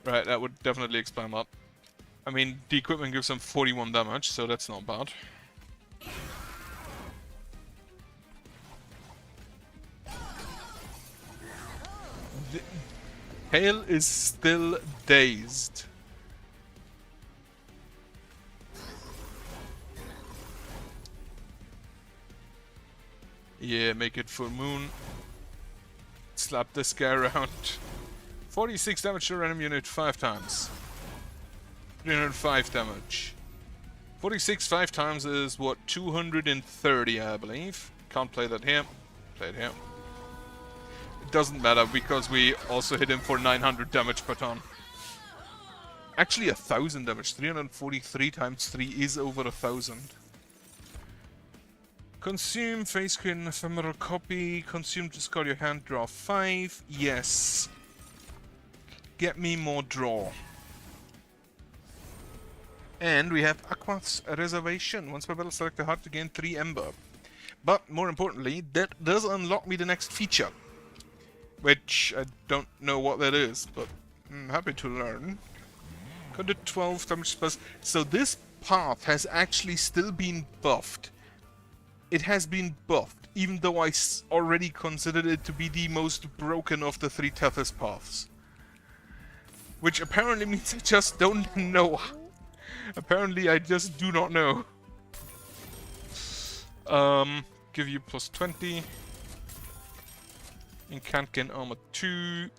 Right, that would definitely explain that. I mean, the equipment gives him 41 damage, so that's not bad. Hale is still dazed. Yeah, make it full moon. Slap this guy around. 46 damage to random unit 5 times. 305 damage. 46 5 times is what, 230 I believe. Can't play that here. Play it here. It doesn't matter because we also hit him for 900 damage per turn. Actually 1000 damage. 343 times 3 is over 1000. Consume, face screen, ephemeral copy, consume, discard your hand, draw 5, yes. Get me more draw. And we have Aqua's Reservation. Once per battle, select a heart to gain 3 Ember. But, more importantly, that does unlock me the next feature. Which, I don't know what that is, but I'm happy to learn. Got a 12 damage plus. So this path has actually still been buffed. It has been buffed, even though I already considered it to be the most broken of the 3 Tethys paths. Which apparently means I just don't know. Apparently I just do not know. Give you plus 20. And can't gain armor 2.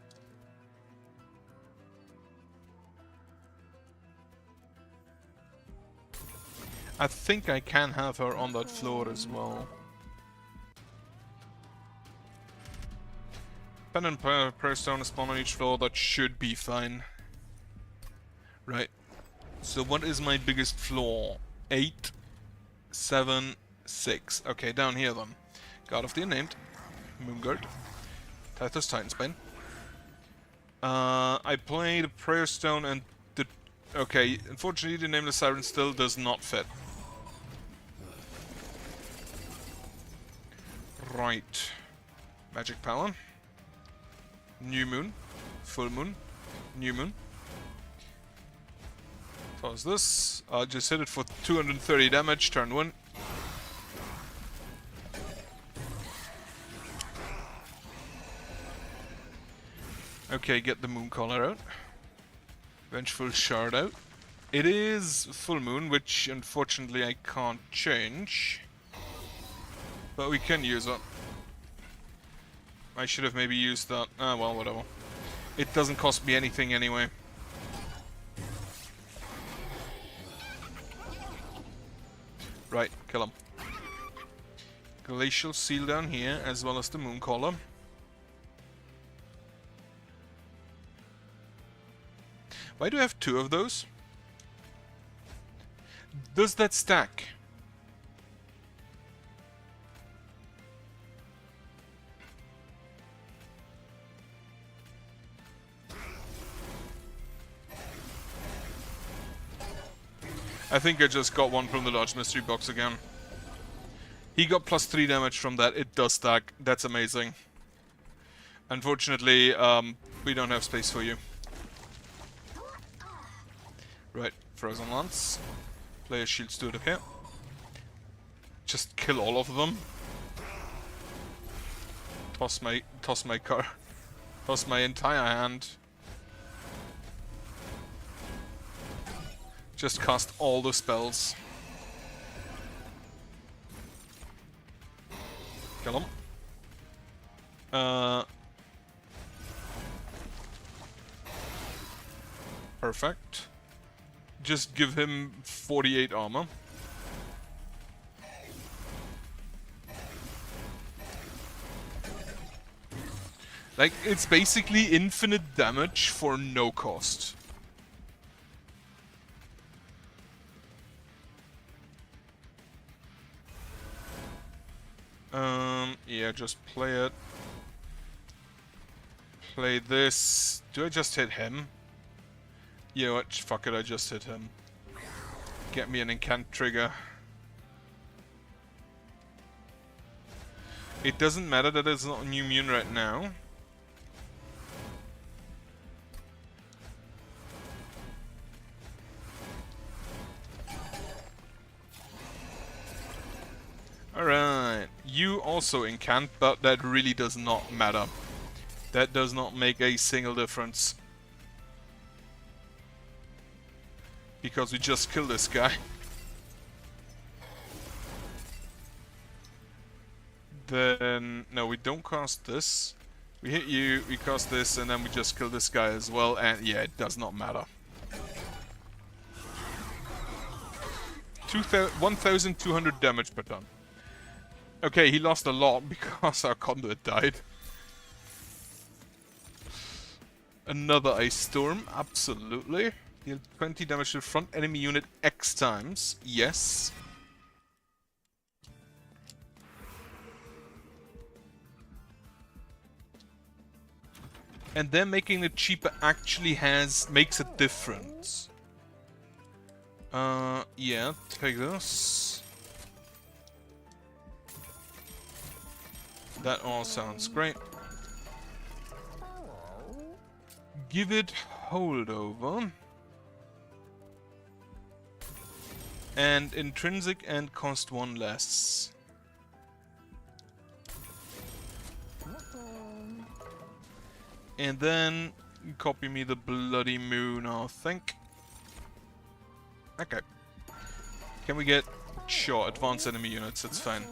I think I can have her on that floor as well. Pen and prayer stone spawn on each floor, that should be fine. Right. So what is my biggest floor? 8, 7, 6. Okay, down here then. God of the Unnamed. Moonguard. Tythus Titansbane. I played a prayer stone and the... Okay, unfortunately the Nameless Siren still does not fit. Right. Magic Power. New Moon. Full Moon. New Moon. Pause this. I'll just hit it for 230 damage, turn 1. Okay, get the Moon Collar out. Vengeful Shard out. It is Full Moon, which unfortunately I can't change. But we can use it. I should have maybe used that. Ah, well, whatever. It doesn't cost me anything anyway. Right, kill him. Glacial Seal down here, as well as the Moon Collar. Why do I have 2 of those? Does that stack? I think I just got one from the large mystery box again. He got plus 3 damage from that. It does stack. That's amazing. Unfortunately, we don't have space for you. Right, Frozen Lance. Play a Shield Steward up here. Just kill all of them. Toss my entire hand. Just cast all the spells. Kill him. Perfect. Just give him 48 armor. Like, it's basically infinite damage for no cost. Yeah, just play it. Play this. Do I just hit him? You know what? Fuck it, I just hit him. Get me an incant trigger. It doesn't matter that it's not a new immune right now. Alright, you also incant, but that really does not matter. That does not make a single difference. Because we just killed this guy. Then, no, we don't cast this. We hit you, we cast this, and then we just kill this guy as well, and yeah, it does not matter. 1,200 damage per turn. Okay, he lost a lot because our conduit died. Another Ice Storm, absolutely. Deal 20 damage to the front enemy unit X times, yes. And then making it cheaper actually makes a difference. Yeah, take this. That all sounds great. Give it holdover. And intrinsic and cost 1 less. And then copy me the bloody moon, I think. Okay. Can we get... Sure, advanced enemy units, that's fine.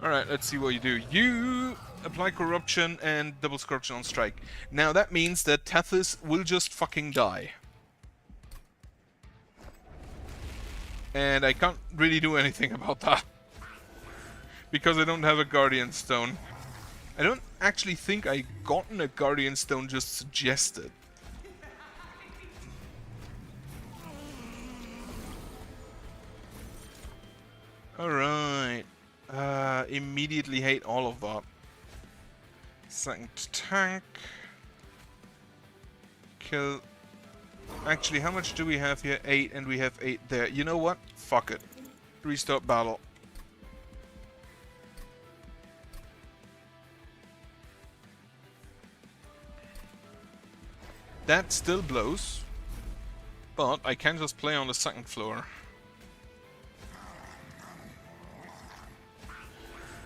Alright, let's see what you do. You apply corruption and double corruption on strike. Now that means that Tethys will just fucking die. And I can't really do anything about that. Because I don't have a Guardian Stone. I don't actually think I gotten a Guardian Stone just suggested. Alright. Immediately hate all of that. Second tank. Kill. Actually, how much do we have here? 8, and we have 8 there. You know what? Fuck it. Restart battle. That still blows. But I can just play on the second floor.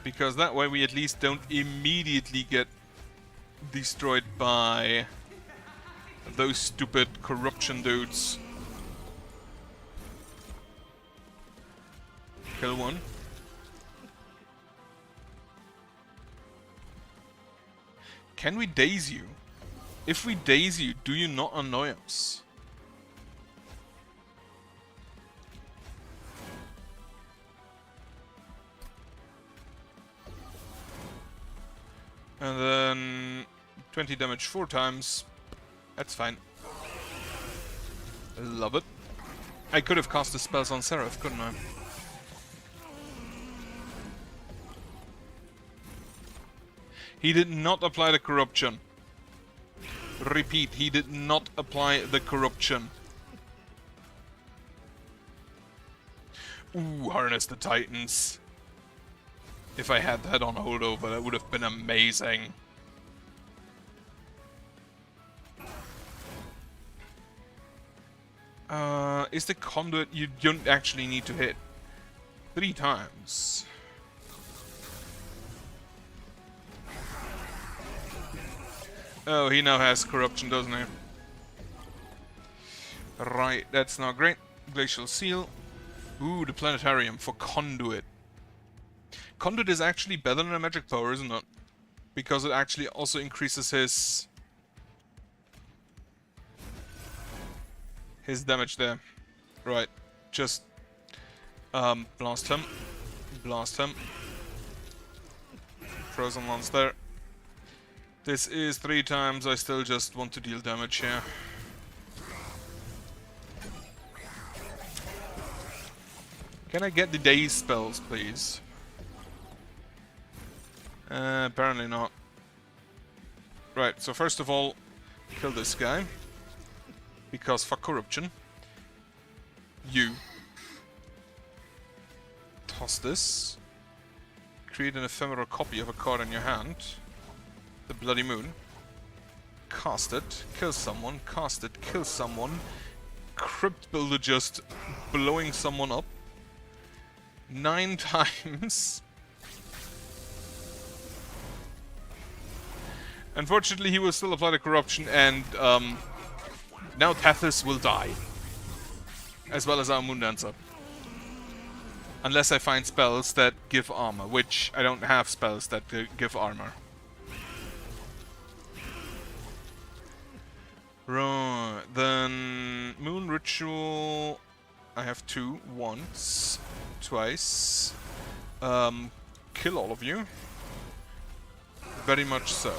Because that way we at least don't immediately get destroyed by those stupid corruption dudes. Kill one. Can we daze you? If we daze you, do you not annoy us? And then 20 damage 4 times. That's fine. Love it. I could have cast the spells on Seraph, couldn't I? He did not apply the corruption. Repeat, he did not apply the corruption. Ooh, harness the Titans. If I had that on holdover, that would have been amazing. Is the conduit you don't actually need to hit 3 times? Oh, he now has corruption, doesn't he? Right, that's not great. Glacial Seal. Ooh, the planetarium for conduit. Conduit is actually better than a magic power, isn't it? Because it actually also increases his damage there. Right, just blast him. Blast him. Frozen ones there. This is 3 times, I still just want to deal damage here. Can I get the daze spells, please? Apparently not. Right, so first of all, kill this guy. Because fuck corruption. You. Toss this. Create an ephemeral copy of a card in your hand. The Bloody Moon. Cast it, kill someone, cast it, kill someone. Crypt Builder just blowing someone up. 9 times. Unfortunately, he will still apply the corruption, and now Tethys will die. As well as our Moondancer. Unless I find spells that give armor, which I don't have spells that give armor. Right, then Moon Ritual. I have 2. Once, twice. Kill all of you. Very much so.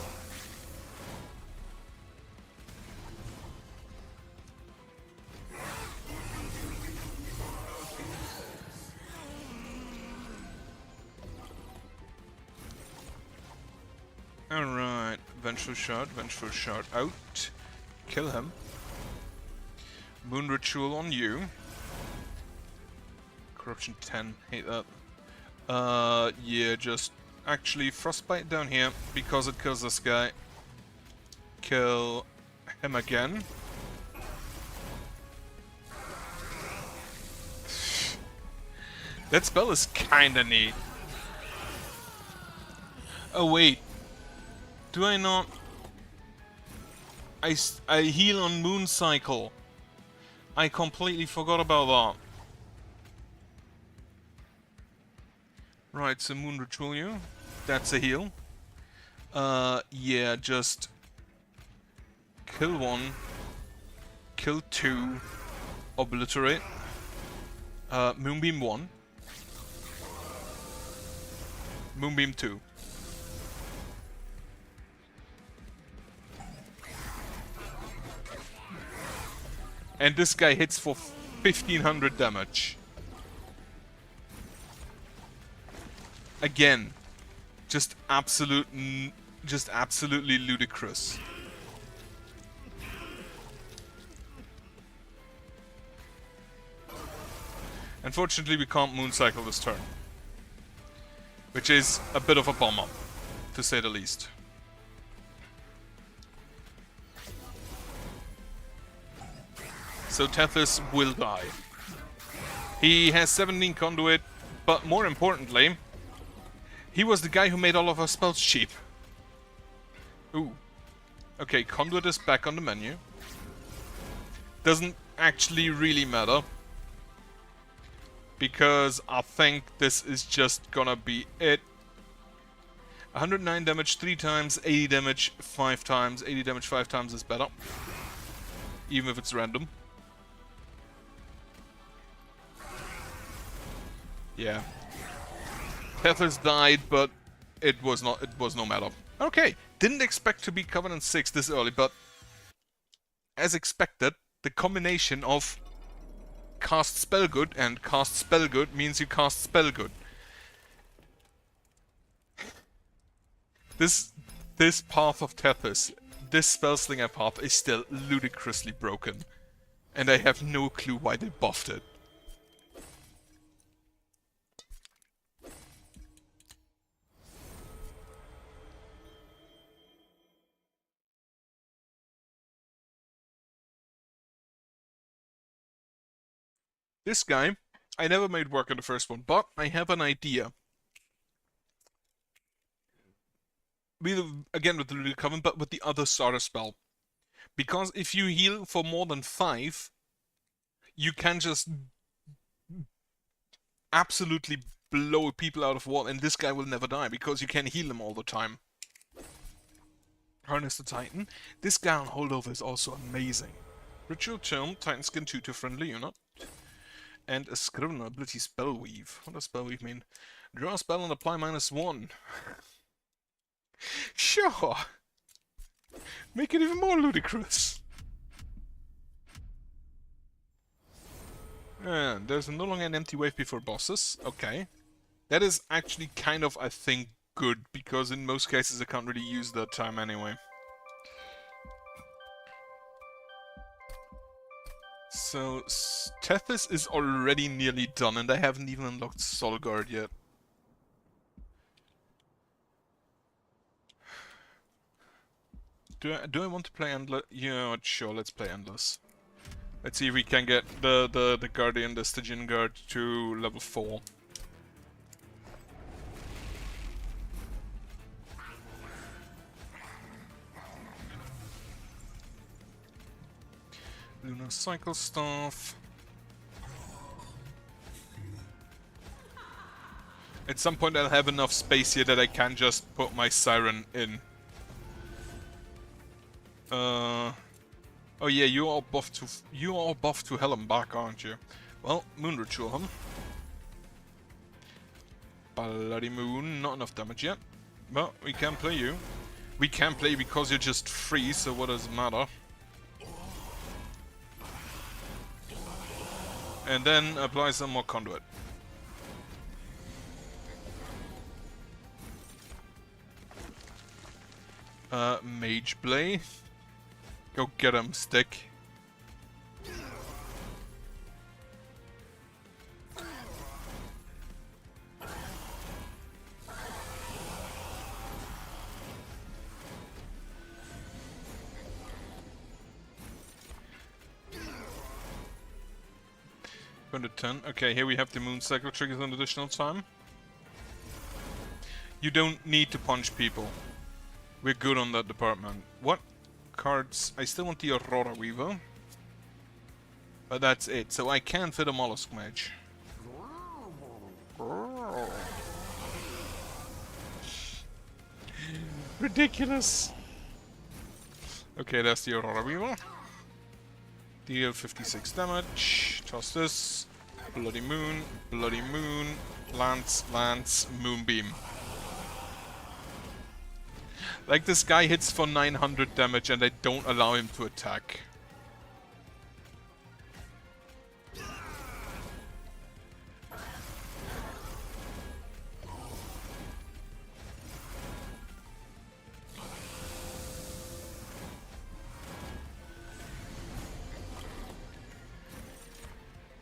Alright, Vengeful Shard out. Kill him. Moon Ritual on you. Corruption 10, hate that. Yeah, just actually Frostbite down here because it kills this guy. Kill him again. That spell is kinda neat. Oh wait. Do I not... I heal on Moon Cycle. I completely forgot about that. Right, so Moon Ritual you. That's a heal. Yeah, just... Kill 1. Kill 2. Obliterate. Moonbeam 1. Moonbeam 2. And this guy hits for 1500 damage. Again, just absolutely ludicrous. Unfortunately, we can't mooncycle this turn, which is a bit of a bummer, to say the least. So Tethys will die. He has 17 conduit, but more importantly, he was the guy who made all of our spells cheap. Ooh. Okay, conduit is back on the menu. Doesn't actually really matter, because I think this is just gonna be it. 109 damage 3 times, 80 damage 5 times. 80 damage 5 times is better, even if it's random. Yeah. Tethys died, but it was no matter. Okay, didn't expect to be Covenant 6 this early, but as expected, the combination of cast spell good and cast spell good means you cast spell good. This path of Tethys, this Spellslinger path is still ludicrously broken, and I have no clue why they buffed it. This guy, I never made work in the first one, but I have an idea. Again with the Ludic Coven, but with the other starter spell. Because if you heal for more than 5, you can just absolutely blow people out of wall, and this guy will never die, because you can heal him all the time. Harness the Titan. This guy on holdover is also amazing. Ritual Tome, Titan Skin 2 to friendly unit. And a Scrivener ability Spellweave. What does Spellweave mean? Draw a spell and apply -1. Sure! Make it even more ludicrous. And there's no longer an empty wave before bosses. Okay. That is actually kind of, I think, good, because in most cases I can't really use that time anyway. So, Tethys is already nearly done, and I haven't even unlocked Solguard yet. Do I want to play Endless? Yeah, sure, let's play Endless. Let's see if we can get the Guardian, the Stygian Guard, to level 4. Lunar Cycle Staff. At some point I'll have enough space here that I can just put my Siren in. Oh yeah, you are buffed to hell and back, aren't you? Well, Moon Ritual, huh? Bloody Moon, not enough damage yet. But we can play you. We can play because you're just free, so what does it matter? And then apply some more conduit. Mage Blade. Go get him, Stick. Going to 10. Okay, here we have the moon cycle triggers an additional time. You don't need to punch people. We're good on that department. What cards? I still want the Aurora Weaver. But that's it. So I can fit a Mollusk Mage. Ridiculous. Okay, that's the Aurora Weaver. Deal 56 damage. Toss this. Bloody Moon, Bloody Moon, Lance, Lance, Moonbeam. Like, this guy hits for 900 damage and they don't allow him to attack.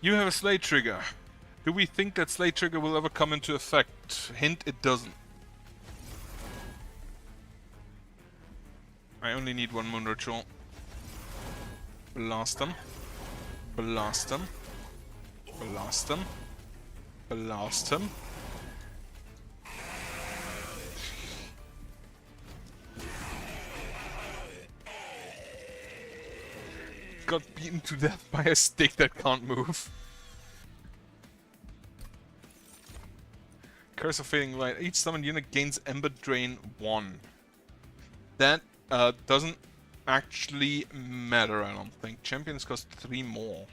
You have a Slay Trigger. Do we think that Slay Trigger will ever come into effect? Hint, it doesn't. I only need one Moon Ritual. Blast them. Blast them. Blast them. Blast him. Got beaten to death by a stick that can't move. Curse of Fading Light. Each summoned unit gains Ember Drain 1. That doesn't actually matter, I don't think. Champions cost 3 more.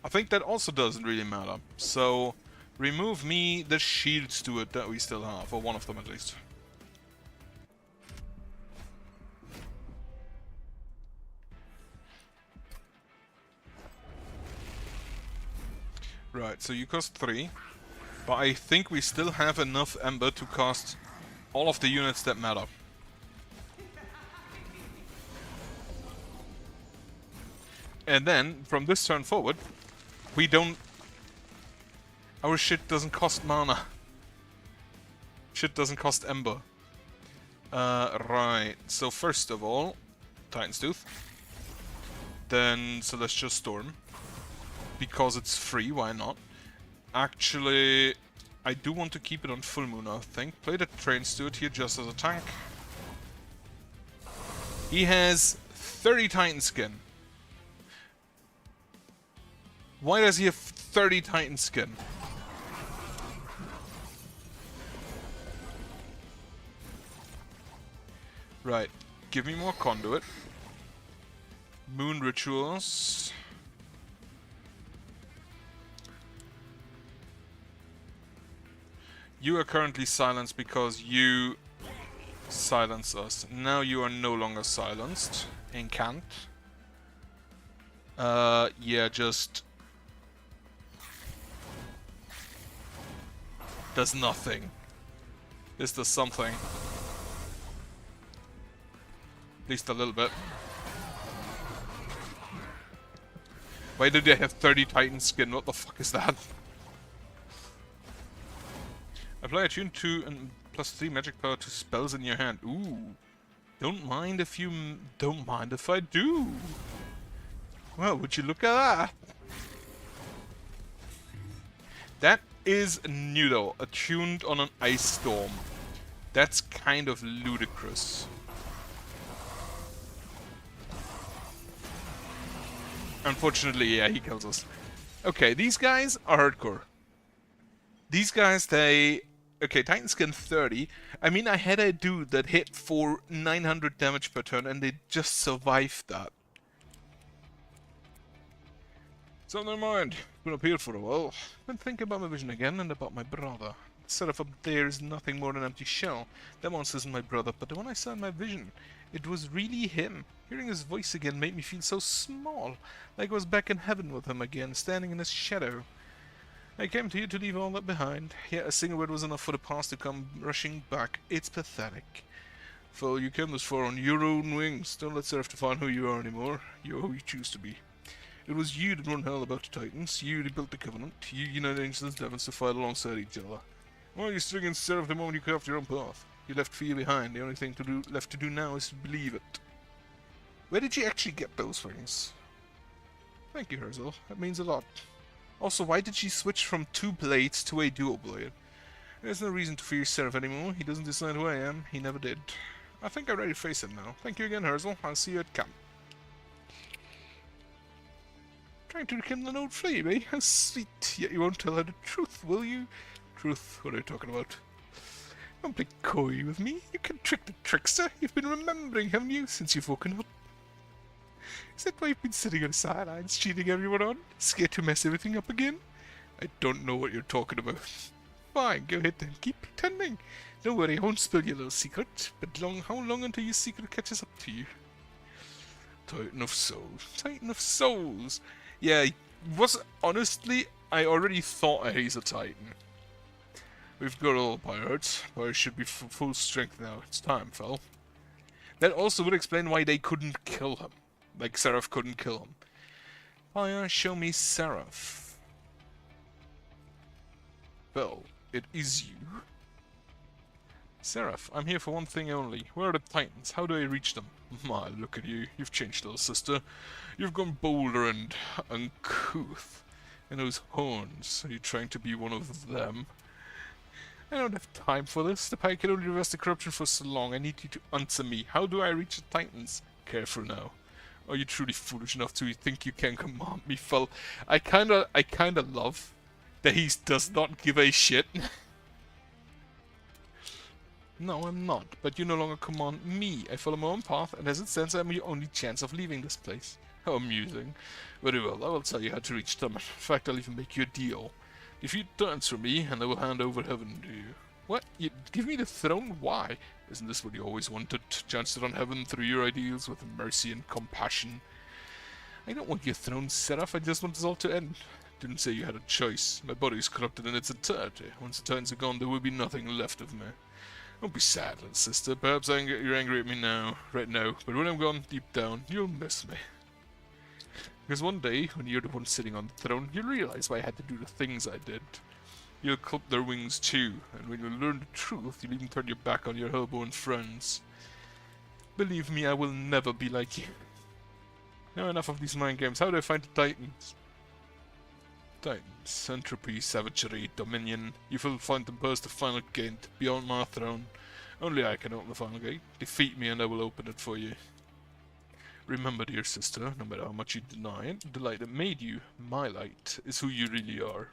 I think that also doesn't really matter. So, remove me the Shield Steward that we still have, or one of them at least. Right, so you cost 3, but I think we still have enough Ember to cast all of the units that matter. And then, from this turn forward, we don't... Our shit doesn't cost mana. Shit doesn't cost Ember. Right, so first of all, Titan's Tooth. Then Celestial Storm. Because it's free, why not? Actually, I do want to keep it on full moon, I think. Play the Train Steward here just as a tank. He has 30 Titan Skin. Why does he have 30 Titan Skin? Right, give me more Conduit. Moon Rituals. You are currently silenced because you silence us. Now you are no longer silenced. Incant. Yeah, just... does nothing. This does something. At least a little bit. Why did they have 30 Titan Skin? What the fuck is that? Apply attune 2 and plus 3 magic power to spells in your hand. Ooh. Don't mind if you... don't mind if I do. Well, would you look at that? That is new though. Attuned on an ice storm. That's kind of ludicrous. Unfortunately, yeah, he kills us. Okay, these guys are hardcore. These guys, they... Okay, Titan Skin 30. I mean, I had a dude that hit for 900 damage per turn and they just survived that. So never mind. Been up here for a while. Been thinking about my vision again and about my brother. The setup up there is nothing more than an empty shell. That monster isn't my brother, but when I saw in my vision, it was really him. Hearing his voice again made me feel so small, like I was back in heaven with him again, standing in his shadow. I came to you to leave all that behind. Yet a single word was enough for the past to come rushing back. It's pathetic. Fool, you came this far on your own wings. Don't let Seraph define who you are anymore. You're who you choose to be. It was you that run hell about the Titans. You that built the Covenant. You united Angels and Devons to fight alongside each other. Well, you're stringing Seraph the moment you carved your own path. You left fear behind. The only thing left to do now is to believe it. Where did you actually get those rings? Thank you, Herzl. That means a lot. Also, why did she switch from 2 blades to a dual blade? There's no reason to fear Seraph anymore. He doesn't decide who I am. He never did. I think I'm ready to face him now. Thank you again, Herzl. I'll see you at camp. Trying to rekindle an old flame, eh? How sweet. Yet you won't tell her the truth, will you? Truth? What are you talking about? Don't play coy with me. You can trick the trickster. You've been remembering, haven't you, since you've woken up? Is that why you've been sitting on the sidelines, cheating everyone on? Scared to mess everything up again? I don't know what you're talking about. Fine, go ahead then. Keep pretending. Don't worry, I won't spill your little secret. But how long until your secret catches up to you? Titan of Souls. Titan of Souls. Yeah, honestly, I already thought he's a Titan. We've got all pirates. Pirates should be full strength now. It's time, Fel. That also would explain why they couldn't kill him. Like, Seraph couldn't kill him. Fire, show me Seraph. Well, it is you. Seraph, I'm here for one thing only. Where are the Titans? How do I reach them? My, look at you. You've changed, little sister. You've gone bolder and uncouth. And those horns, are you trying to be one of them? I don't have time for this. The Pike can only reverse the corruption for so long. I need you to answer me. How do I reach the Titans? Careful now. Are you truly foolish enough to think you can command me, Fel? I kinda love that he does not give a shit. No, I'm not. But you no longer command me. I follow my own path, and as it stands, I'm your only chance of leaving this place. How amusing. Very well, I will tell you how to reach them. In fact, I'll even make you a deal. Defeat the answer me, and I will hand over heaven to you. What? You give me the throne? Why? Isn't this what you always wanted? Chance to run heaven through your ideals with mercy and compassion. I don't want your throne, Seraph. I just want this all to end. Didn't say you had a choice. My body is corrupted in its entirety. Once the Titans are gone, there will be nothing left of me. Don't be sad, little sister. Perhaps you're angry at me now, right now, but when I'm gone, deep down, you'll miss me. Because one day, when you're the one sitting on the throne, you'll realize why I had to do the things I did. You'll clip their wings too, and when you learn the truth, you'll even turn your back on your hellborn friends. Believe me, I will never be like you. Now enough of these mind games. How do I find the Titans? Titans, entropy, savagery, dominion. You will find them burst the final gate beyond my throne. Only I can open the final gate. Defeat me and I will open it for you. Remember, dear sister, no matter how much you deny it, the light that made you, my light, is who you really are.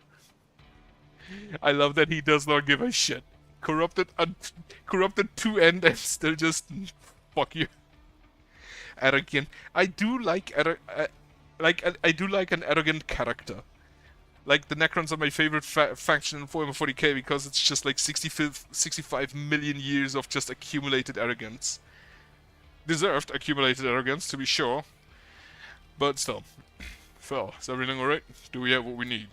I love that he does not give a shit. Corrupted to end and still just fuck you. Arrogant. I do like I do like an arrogant character. Like, the Necrons are my favorite faction in Warhammer 40k because it's just like 65 million years of just accumulated arrogance. Deserved accumulated arrogance, to be sure. But still. Fel, is everything alright? Do we have what we need?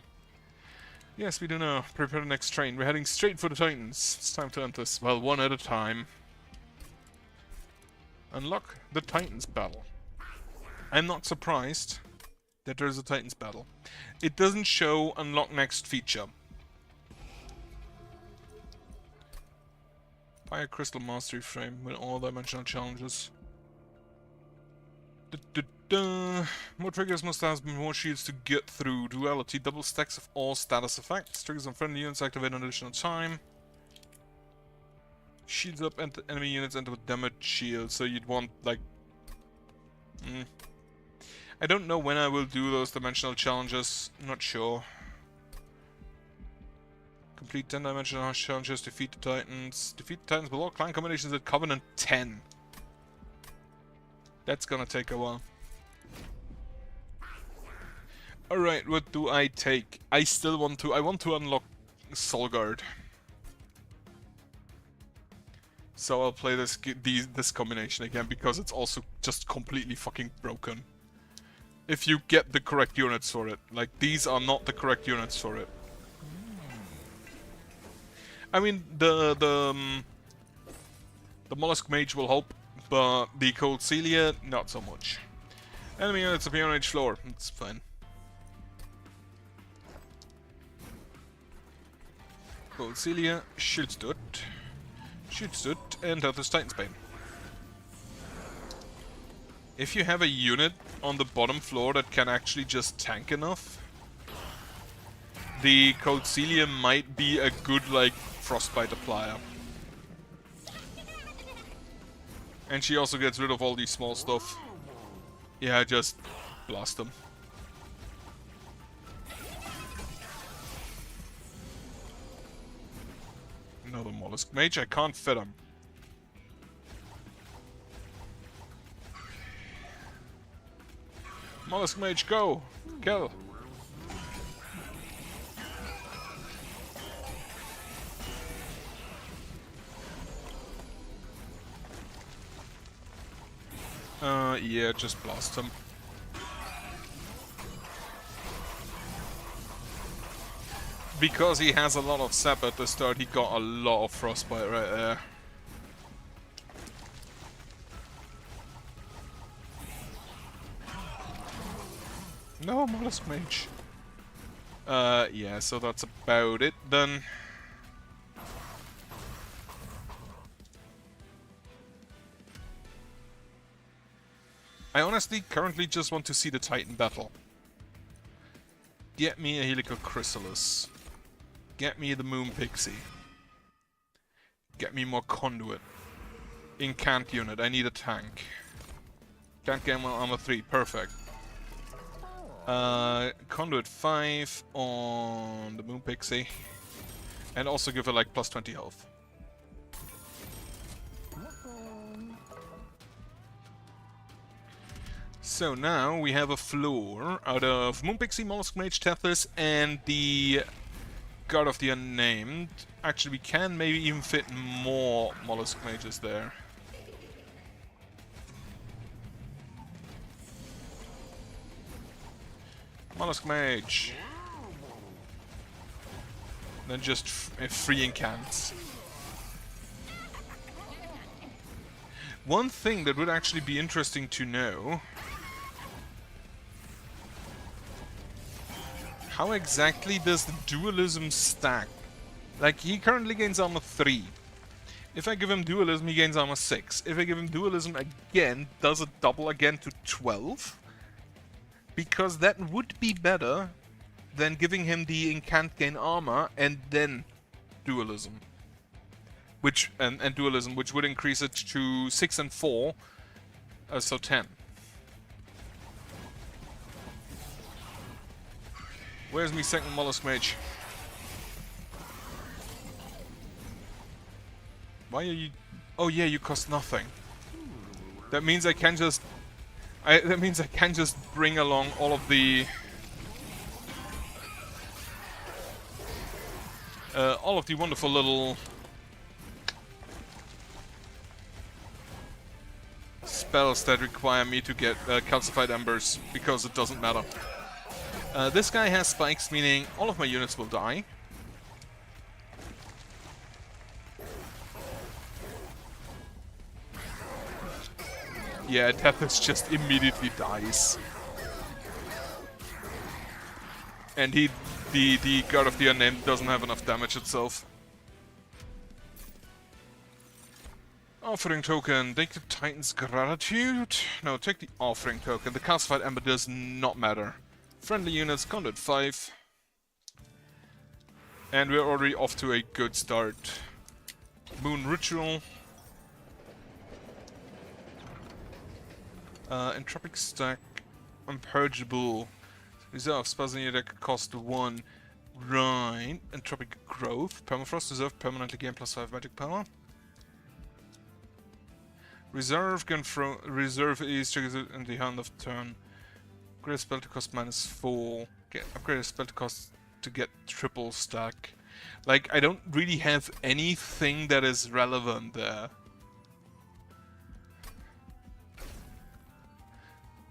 Yes, we do now. Prepare the next train. We're heading straight for the Titans. It's time to enter this. Well, one at a time. Unlock the Titans battle. I'm not surprised that there's a Titans battle. It doesn't show unlock next feature. Buy a crystal mastery frame with all dimensional challenges. More triggers must have more shields to get through. Duality, double stacks of all status effects. Triggers on friendly units activate an additional time. Shields up and enemy units enter with damage shield, so you'd want like... I don't know when I will do those dimensional challenges, I'm not sure. Complete 10 dimensional challenges, defeat the Titans. Defeat the Titans with all clan combinations at Covenant 10. That's gonna take a while. Alright, what do I take? I want to unlock Solgard. So I'll play this combination again because it's also just completely fucking broken. If you get the correct units for it. Like, these are not the correct units for it. I mean, the Mollusk Mage will help, but the Cold Celia, not so much. Enemy units appear on each floor. It's fine. Cold Celia, Schildstut, and Earth's Titan's Bane. If you have a unit on the bottom floor that can actually just tank enough, the Cold Celia might be a good, like, frostbite applier. And she also gets rid of all these small stuff. Yeah, just blast them. Another Mollusk Mage, I can't fit him. Mollusk Mage, go! Kill! Yeah, just blast him. Because he has a lot of sap at the start, he got a lot of frostbite right there. No, Mollusk Mage. Yeah, so that's about it then. I honestly currently just want to see the Titan battle. Get me a Helical Chrysalis. Get me the Moon Pixie. Get me more Conduit. Incant unit, I need a tank. Can't get my armor 3, perfect. Conduit 5 on the Moon Pixie. And also give her like plus 20 health. So now we have a floor out of Moon Pixie, Mollusk Mage, Tethys, and the Guard of the Unnamed. Actually, we can maybe even fit more Mollusk Mages there. Mollusk Mage. Then just free incants. One thing that would actually be interesting to know: how exactly does the dualism stack? Like, he currently gains armor 3. If I give him dualism, he gains armor 6. If I give him dualism again, does it double again to 12? Because that would be better than giving him the incant gain armor and then dualism. Which and dualism, which would increase it to 6 and 4, so 10. Where's me second Mollusk Mage? Why are you... Oh yeah, you cost nothing. That means I can just... that means I can just bring along all of the... wonderful little... spells that require me to get calcified embers, because it doesn't matter. This guy has spikes, meaning all of my units will die. Yeah, Tethys just immediately dies. And the Guard of the Unnamed doesn't have enough damage itself. Offering token, take the Titan's Gratitude. No, take the offering token. The calcified ember does not matter. Friendly units, Conduit 5. And we're already off to a good start. Moon Ritual. Entropic Stack. Unpurgeable. Reserve spells in your deck cost 1. Right. Entropic Growth. Permafrost reserve permanently gain plus 5 magic power. Reserve can reserve is triggers in the hand of turn. Upgrade spell to cost -4. Upgrade a spell to cost to get triple stack. Like, I don't really have anything that is relevant there.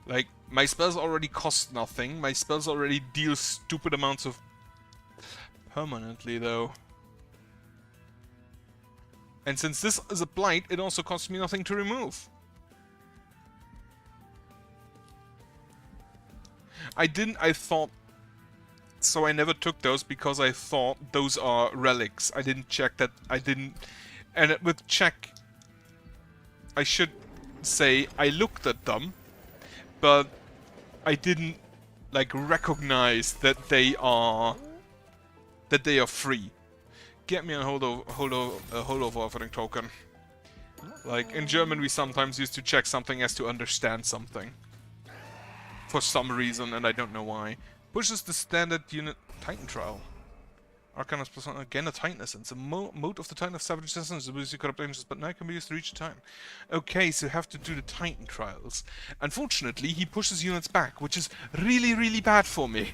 Like, my spells already cost nothing. My spells already deal stupid amounts of permanently, though. And since this is a blight, it also costs me nothing to remove. I thought... So I never took those because I thought those are relics. I didn't check that, And with check... I should say I looked at them, but I didn't, like, recognize that they are free. Get me a holdover offering token. Like, in German we sometimes used to check something as to understand something. For some reason, and I don't know why. Pushes the standard unit Titan Trial. Arcanus plus one, again a Titan Essence. A mode of the Titan of Savage Essence ability corrupt angels, but now can be used to reach the Titan. Okay, so you have to do the Titan trials. Unfortunately, he pushes units back, which is really, really bad for me.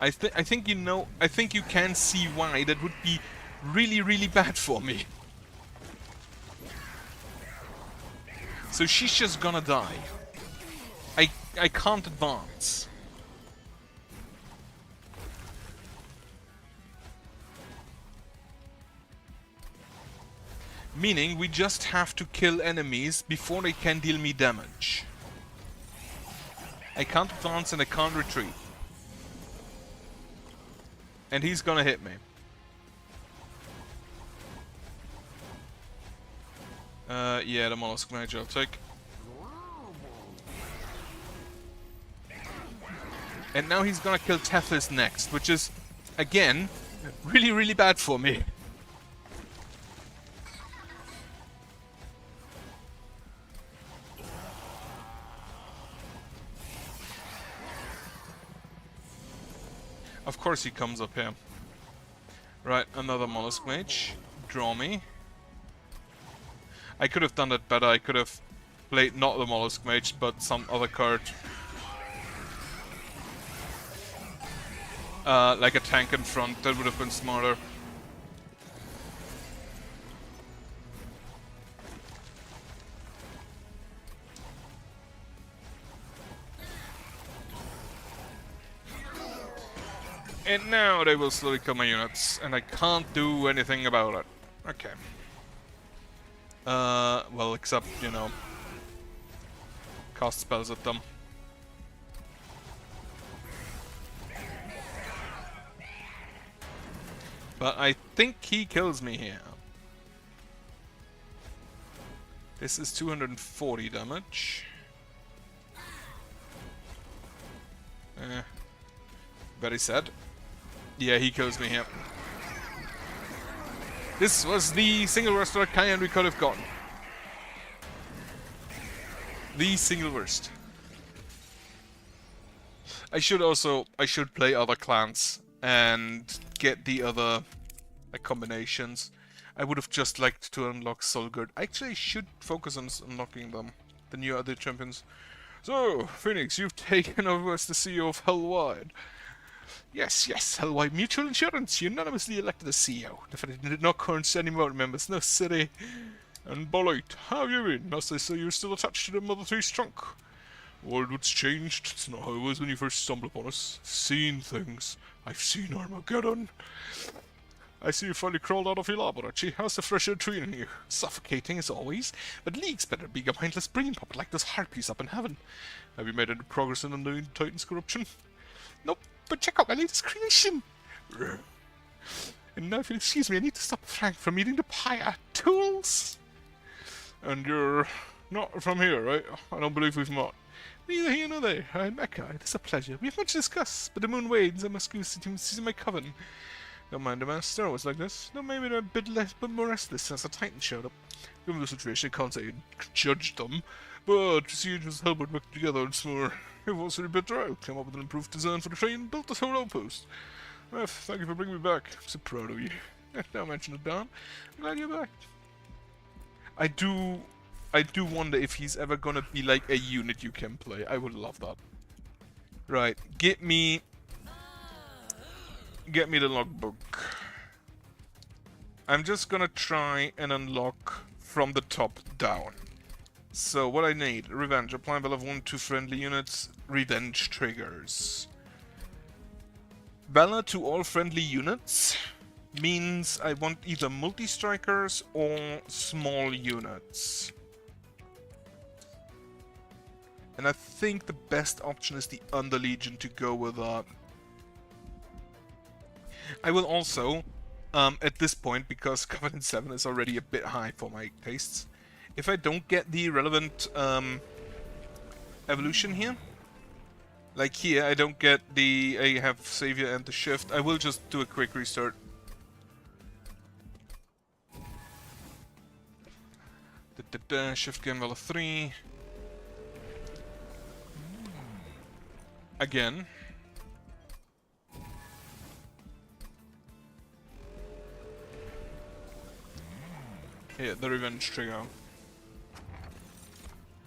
I think you know. I think you can see why that would be really, really bad for me. So she's just gonna die. I can't advance. Meaning we just have to kill enemies before they can deal me damage. I can't advance and I can't retreat. And he's gonna hit me. Yeah, the Mollusk Mage I'll take. And now he's gonna kill Tethys next, which is, again, really, really bad for me. Of course he comes up here. Right, another Mollusk Mage. Draw me. I could have done that better. I could have played not the Mollusk Mage, but some other card. Like a tank in front. That would have been smarter. And now they will slowly kill my units, and I can't do anything about it. Okay. Well, except, you know, cast spells at them. But I think he kills me here. This is 240 damage. Very sad. Yeah, he kills me here. This was the single worst Arcane we could have gotten. The single worst. I should play other clans and get the other combinations. I would have just liked to unlock Solgard. Actually, I should focus on unlocking them, the new other champions. So, Phoenix, you've taken over as the CEO of Hellwide. Yes, Hellwide Mutual Insurance, unanimously elected as CEO. Definitely did not current any more members, no city. And Bolite, how have you been? Must I say you're still attached to the Mother Three's trunk? Worldwood's changed. It's not how it was when you first stumbled upon us. Seen things. I've seen Armageddon. I see you finally crawled out of your laboratory. How's the fresh air treating you? Suffocating as always, but leagues better be a mindless brain puppet like those harpies up in heaven. Have you made any progress in undoing Titan's corruption? Nope, but check out my latest creation! And now if you'll excuse me, I need to stop Frank from eating the pie. Tools! And you're not from here, right? I don't believe we've met. Neither here nor there. I'm Mecca. It is a pleasure. We have much discussed, but the moon wanes. I must go see my coven. Don't mind the master, always like this. No, maybe they're a bit less, but more restless as the Titan showed up. Given the situation, I can't say you judged them, but to see it was Hellwide working together once more, it was really better out. Came up with an improved design for the train and built this whole outpost. Thank you for bringing me back. I'm so proud of you. Now mention it, Don. I'm glad you're back. I do wonder if he's ever gonna be like a unit you can play. I would love that. Right, get me the logbook. I'm just gonna try and unlock from the top down. So what I need, revenge, apply level 1 to friendly units, revenge triggers. Valor to all friendly units means I want either multi-strikers or small units. And I think the best option is the Underlegion to go with that. I will also, at this point, because Covenant 7 is already a bit high for my tastes, if I don't get the relevant evolution here, like here, I don't get the, I have Savior and the Shift, I will just do a quick restart. Shift gain value 3. Again. Yeah, the revenge trigger.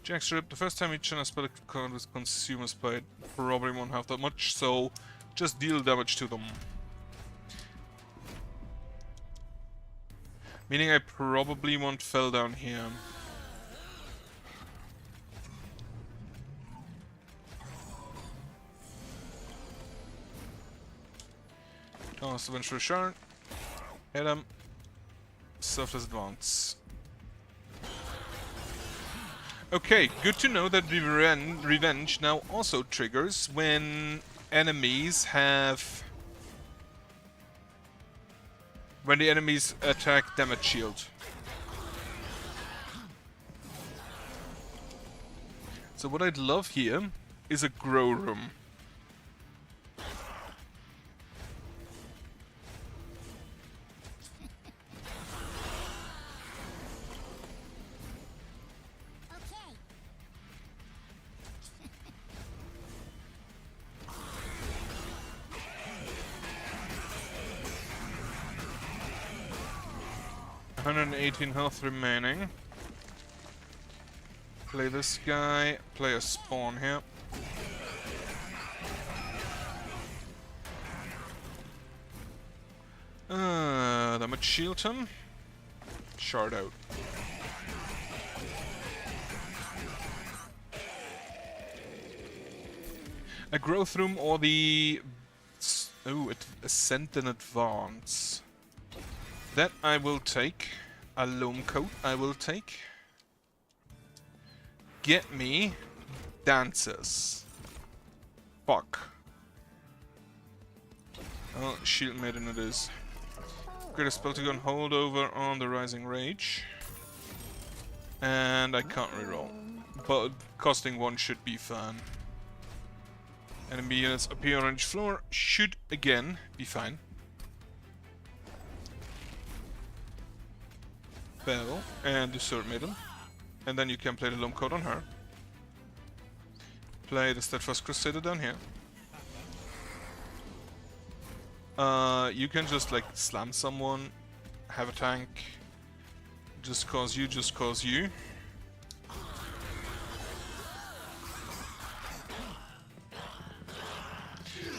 Jackstrip, the first time each spell card with consumers played probably won't have that much, so just deal damage to them. Meaning I probably won't fell down here. Toss the Vengeful Shard. Hit him. Surface advance. Okay, good to know that Revenge now also triggers when enemies have... when the enemies attack damage shield. So what I'd love here is a grow room. $118 health remaining. Play this guy, play a spawn here. Damage shield him. Shard out. A growth room or the... ooh, Ascent in Advance. That I will take. A loam coat I will take. Get me dancers. Fuck. Oh, Shield Maiden it is. Get a spell to go and hold over on the Rising Rage. And I can't reroll. But costing 1 should be fine. Enemy units appear on each floor should again be fine. Bell and the Sword Maiden. And then you can play the Loam Coat on her. Play the Steadfast Crusader down here. You can just like slam someone, have a tank, just cause you.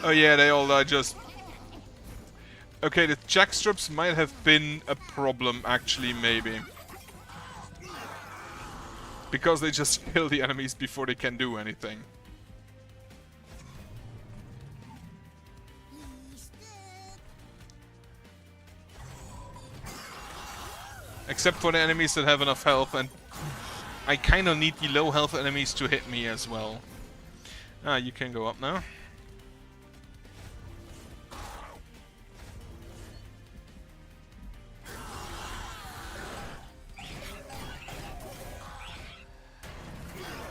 Oh yeah, they all die just... Okay, the jackstrips might have been a problem actually, maybe. Because they just kill the enemies before they can do anything. Except for the enemies that have enough health, and I kind of need the low health enemies to hit me as well. Ah, you can go up now.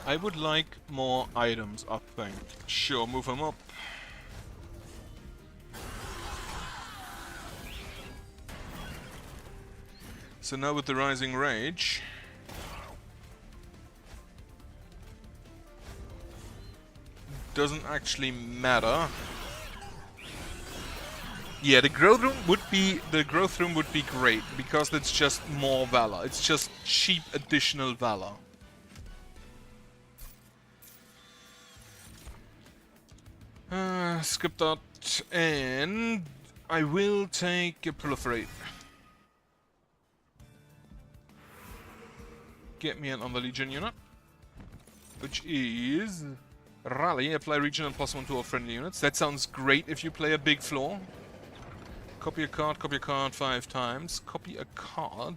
I would like more items, I think. Sure, move them up. So now with the Rising Rage... doesn't actually matter. Yeah, the growth room would be great, because it's just more valor. It's just cheap additional valor. Skip that, and I will take a Proliferate. Get me an on the Legion unit, which is Rally. Apply regional +1 to all friendly units. That sounds great if you play a big floor. Copy a card 5 times. Copy a card.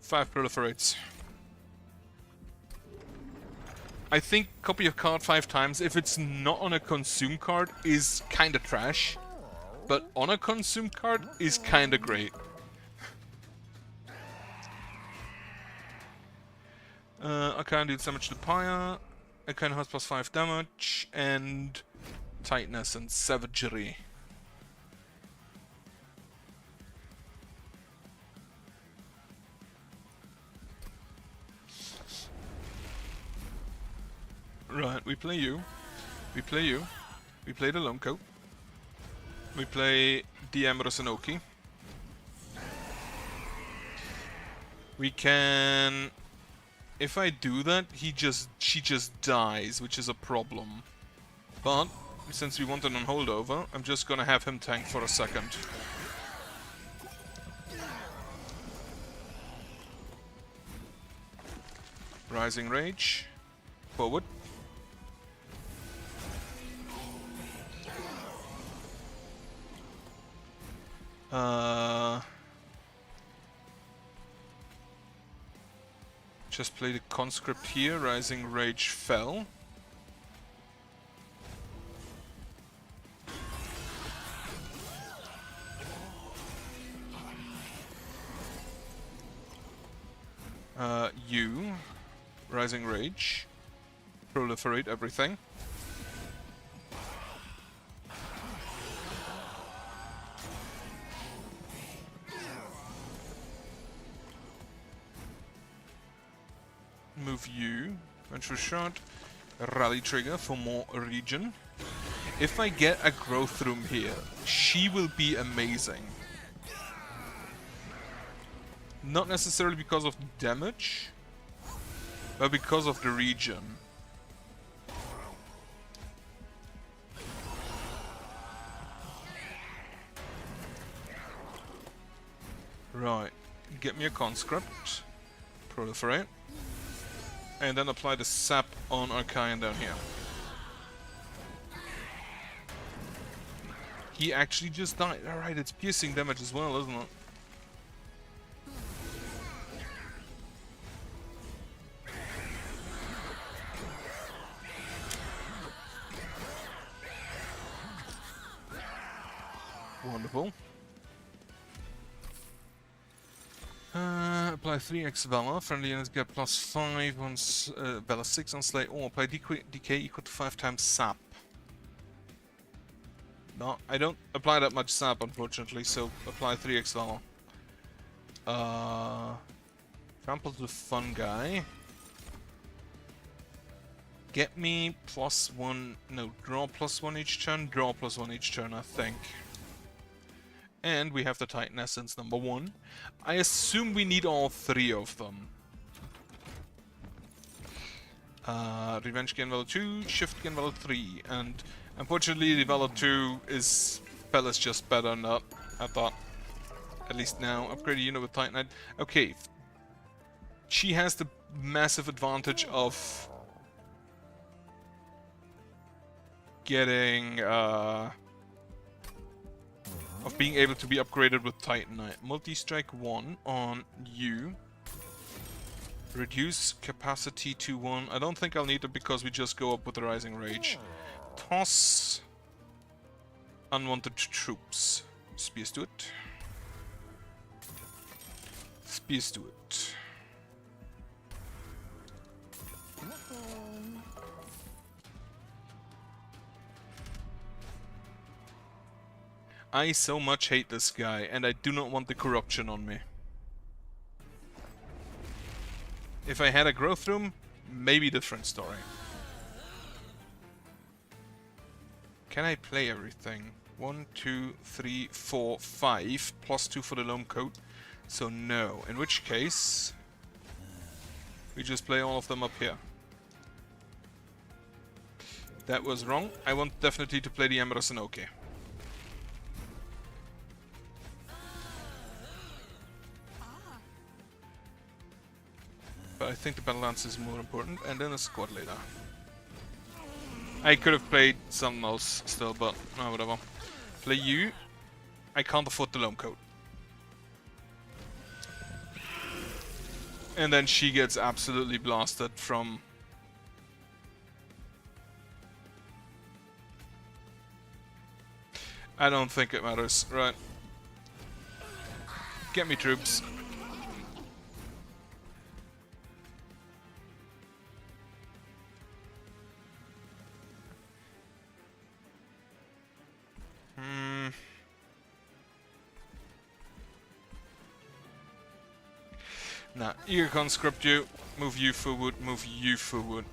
Five Proliferates. I think copy a card 5 times, if it's not on a consume card, is kinda trash. But on a consume card is kinda great. I can do damage to Pyre. I can has +5 damage, and tightness and savagery. Right, we play you. We play you. We play the Lone Coat. We play the Emerus Inoki. We can... If I do that, she just dies, which is a problem. But, since we want an on holdover, I'm just gonna have him tank for a second. Rising Rage. Forward. Just play the Conscript here. Rising Rage fell. You. Rising Rage. Proliferate everything. Move you. Venture Shot. Rally Trigger for more regen. If I get a Growth Room here, she will be amazing. Not necessarily because of the damage, but because of the regen. Right. Get me a Conscript. Proliferate. And then apply the sap on Archaean down here. He actually just died. Alright, it's piercing damage as well, isn't it? Wonderful. Apply 3x Valor. Friendly units get +5 on Valor 6 on Slay, or apply decay equal to 5 times sap. No, I don't apply that much sap, unfortunately, so apply 3x Valor. Trample the fun guy. Get me +1, no, draw +1 each turn, draw +1 each turn, I think. And we have the Titan Essence number 1. I assume we need all 3 of them. Revenge gain value 2, shift gain value 3, and unfortunately the value 2 is just better than that, I thought. At least now. Upgrade a unit with Titanite. Okay. She has the massive advantage of getting of being able to be upgraded with Titanite. Multi-strike 1 on you. Reduce capacity to 1. I don't think I'll need it because we just go up with the Rising Rage. Toss unwanted troops. Spears to it. Spears to it. I so much hate this guy, and I do not want the corruption on me. If I had a growth room, maybe different story. Can I play everything? 1, 2, 3, 4, 5, +2 for the Lone Coat. So no. In which case, we just play all of them up here. That was wrong. I want definitely to play the Emerus Inoki. But I think the Battle Lance is more important, and then a Squad Leader. I could have played something else still, but whatever. Play you. I can't afford the Lone Coat. And then she gets absolutely blasted from... I don't think it matters. Right. Get me troops. Nah, you conscript you, move you forward, move you forward.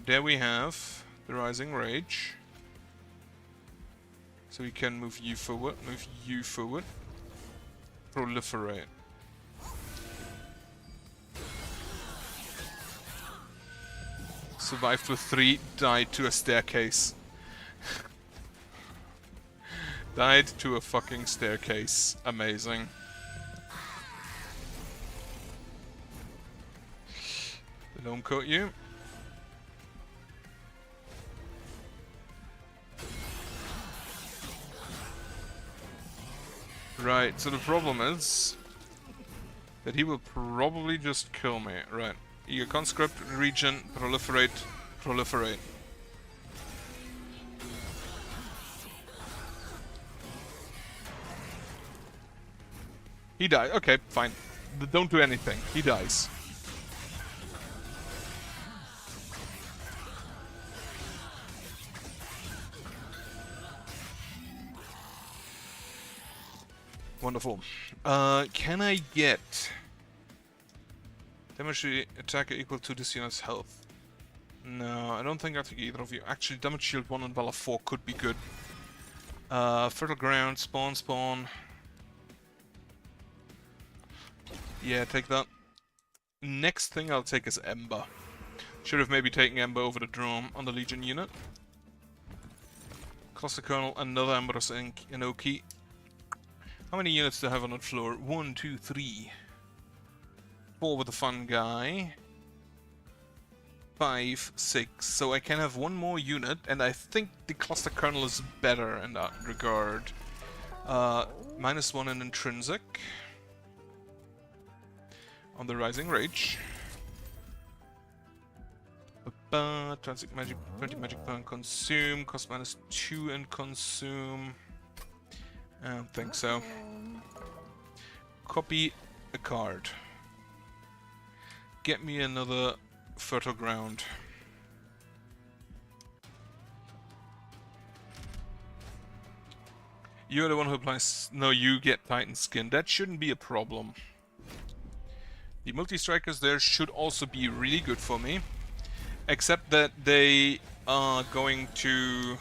there we have the Rising Rage. So we can move you forward, proliferate. Survived with 3, died to a staircase. Died to a fucking staircase. Amazing. Don't coat you. Right, so the problem is that he will probably just kill me. Right. Eager Conscript, Regen, Proliferate, Proliferate. He died. Okay, fine. Don't do anything. He dies. Wonderful. Can I get damage to the attacker equal to this unit's health? No, I don't think I take either of you. Actually, damage shield 1 and Valor 4 could be good. Fertile Ground, spawn. Yeah, take that. Next thing I'll take is Ember. Should have maybe taken Ember over the Drone on the Legion unit. Cluster Colonel, another Ember's Inoki. How many units do I have on that floor? 1, 2, 3. 4 with the fun guy. 5, 6. So I can have one more unit, and I think the Cluster Colonel is better in that regard. -1 in Intrinsic. On the Rising Rage. 20 magic power consume. Cost -2 in consume. I don't think so. Copy a card. Get me another Fertile Ground. You're the one who applies... No, you get Titan Skin. That shouldn't be a problem. The multi-strikers there should also be really good for me. Except that they are going to...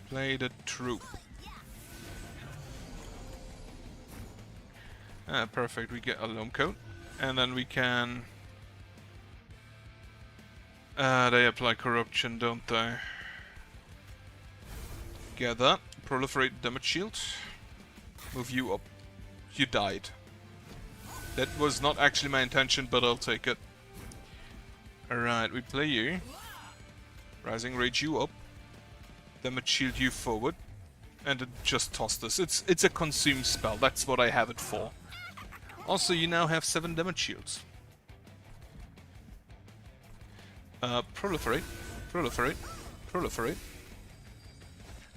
play the troop. Perfect, we get a Loam Coat. And then we can... they apply corruption, don't they? Get that. Proliferate damage shield. Move you up. You died. That was not actually my intention, but I'll take it. Alright, we play you. Rising Rage you up. Damage shield you forward. And it just tossed us. It's a consume spell, that's what I have it for. Also, you now have 7 damage shields. Proliferate. Proliferate. Proliferate.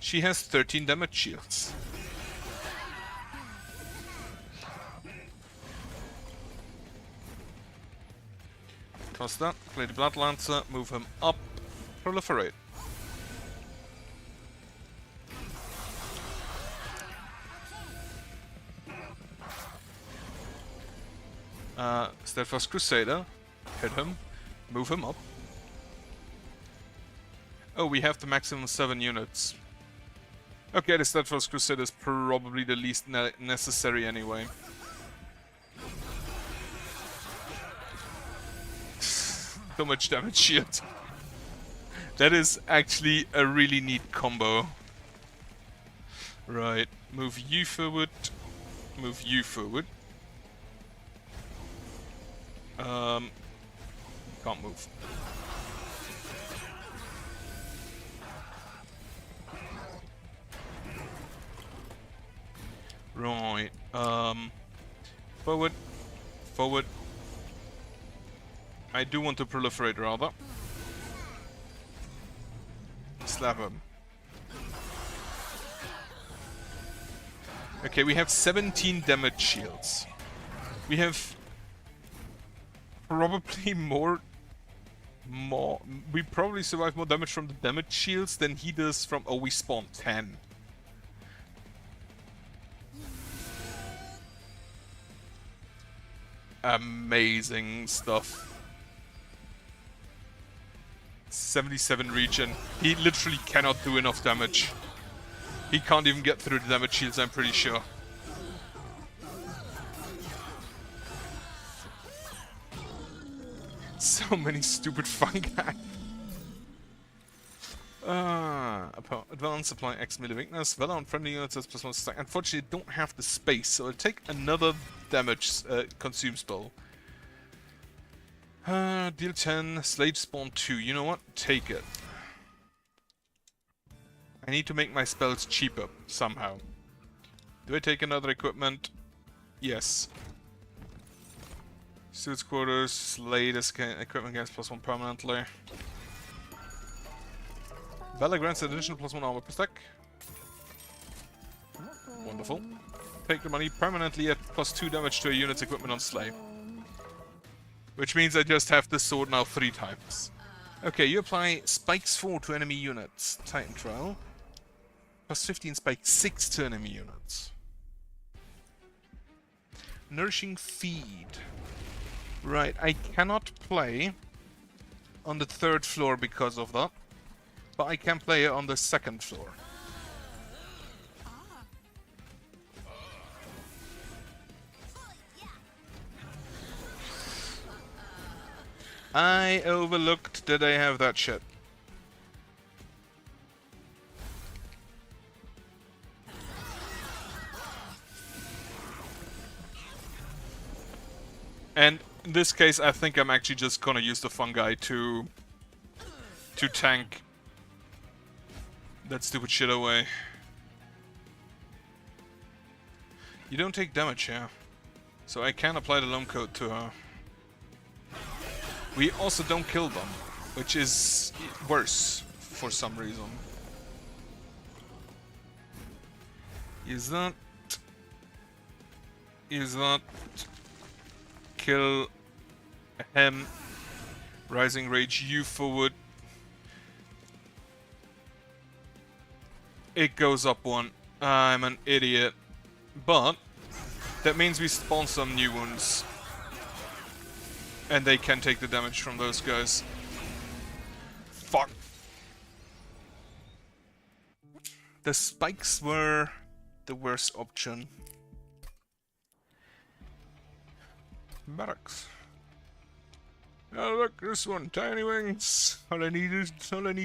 She has 13 damage shields. Toss that, play the Blood Lancer, move him up, proliferate. Steadfast Crusader, hit him, move him up. Oh, we have the maximum 7 units. Okay, the Steadfast Crusader is probably the least necessary anyway. So much damage shield. That is actually a really neat combo. Right, move you forward, move you forward. Can't move. Right, forward, forward. I do want to proliferate rather. Slap him. Okay, we have 17 damage shields. We have probably we probably survive more damage from the damage shields than he does from... Oh, we spawned 10. amazing stuff. 77 regen. He literally cannot do enough damage. He can't even get through the damage shields, I'm pretty sure. So many stupid fungi. Advanced supply X melee weakness. Valor on friendly units has +1 stack. Unfortunately, I don't have the space, so I'll take another damage consume spell. Deal 10, Slade spawn 2. You know what? Take it. I need to make my spells cheaper, somehow. Do I take another equipment? Yes. Suits quarters, Slade equipment gains +1 permanently. Valor grants an additional +1 armor per stack. Wonderful. Take the money permanently at +2 damage to a unit's equipment on Slay. Which means I just have this sword now 3 times. Okay, you apply Spikes 4 to enemy units. Titan Trial. +15 Spike 6 to enemy units. Nourishing Feed. Right, I cannot play on the 3rd floor because of that. But I can play it on the 2nd floor. I overlooked that I have that shit. And in this case, I think I'm actually just gonna use the fungi to tank that stupid shit away. You don't take damage here, so I can apply the Loam Coat to her. We also don't kill them, which is worse for some reason. Is that kill him? Rising Rage, you forward. It goes up 1. I'm an idiot. But that means we spawn some new ones. And they can take the damage from those guys. Fuck. The spikes were the worst option. Barracks. Oh look, this one, Tiny Wings. All I need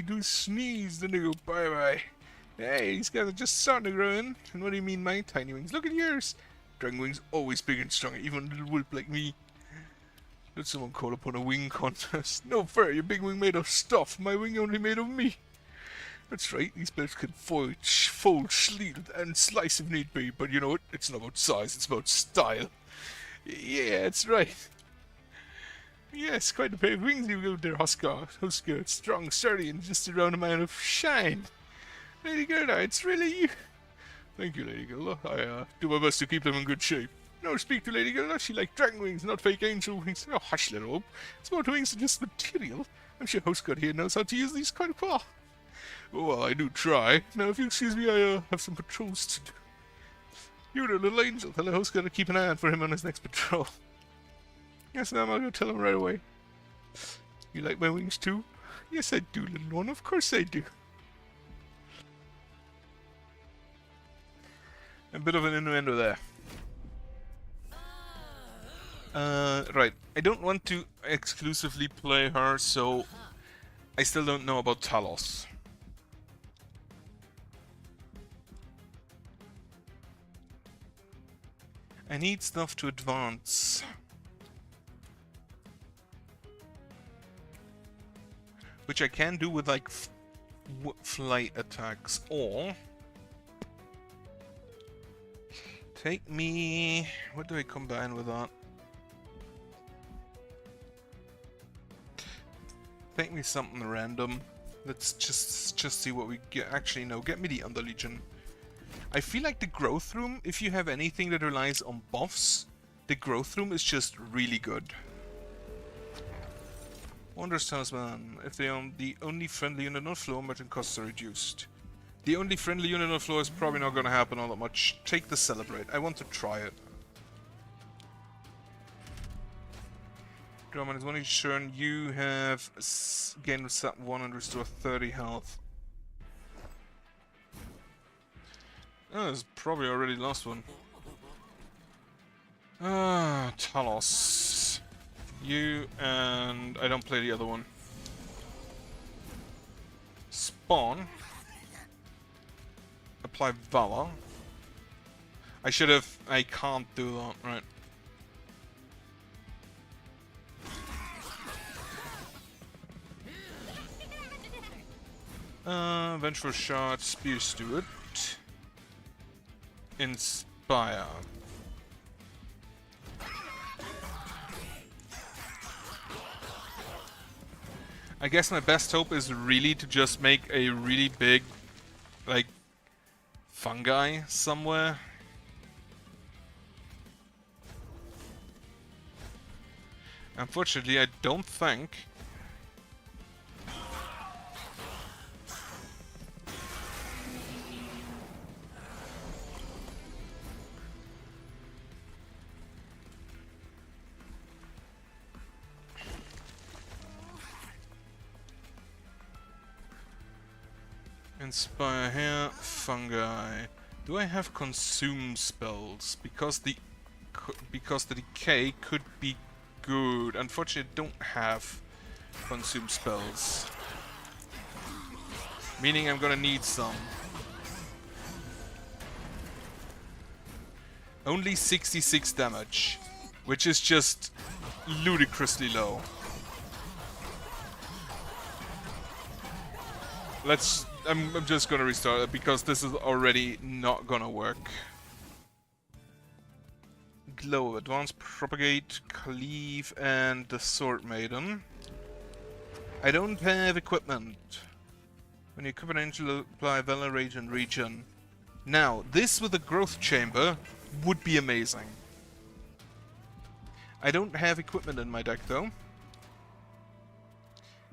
to sneeze, then they go bye bye. Hey, these guys are just starting to grow in. And what do you mean, my Tiny Wings? Look at yours. Dragon Wings always big and strong, even a little whelp like me. Let someone call upon a wing contest. No fair, your big wing made of stuff, my wing only made of me. That's right, these birds can fold, shield, and slice if need be, but you know what? It's not about size, it's about style. Yeah, that's right. Yes, quite a pair of wings you've got there, Huskar. Strong, sturdy, and just the round amount of shine. Lady Gerda, it's really you. Thank you, Lady Gerda. I do my best to keep them in good shape. No, speak to Lady Gerda. She likes dragon wings, not fake angel wings. Oh, hush, little hope. Smart wings are just material. I'm sure Hostgard here knows how to use these quite well. Well, I do try. Now, if you excuse me, I have some patrols to do. You're a little angel. Tell the Hostgard to keep an eye out for him on his next patrol. Yes, ma'am, I'll go tell him right away. You like my wings too? Yes, I do, little one. Of course I do. A bit of an innuendo there. Right. I don't want to exclusively play her, so I still don't know about Talos. I need stuff to advance. Which I can do with, like, flight attacks, or... Take me... What do I combine with that? Take me something random. Let's just see what we get. Actually, no, get me the Underlegion. I feel like the Growth Room, if you have anything that relies on buffs, the Growth Room is just really good. Wondrous Talisman. If they are the only friendly unit on floor, merchant costs are reduced. The only friendly unit on floor is probably not going to happen all that much. Take the Celebrate. I want to try it. Draw -1 each turn. You have gain set 1 and restore 30 health. Oh, it's probably already lost one. Talos. You and I don't play the other one. Spawn. Apply Valor. I should have. I can't do that, right? Vengeful Shard, Spear Steward. Inspire. I guess my best hope is really to just make a really big, like, fungi somewhere. Unfortunately, I don't think. Inspire here, fungi. Do I have consume spells? Because the decay could be good. Unfortunately, I don't have consume spells. Meaning I'm gonna need some. Only 66 damage, which is just ludicrously low. I'm just gonna restart it because this is already not gonna work. Glow, Advance, Propagate, Cleave, and the Sword Maiden. I don't have equipment. When you equip an angel, apply Valor, Rage, and Regen. Now, this with a Growth Chamber would be amazing. I don't have equipment in my deck though.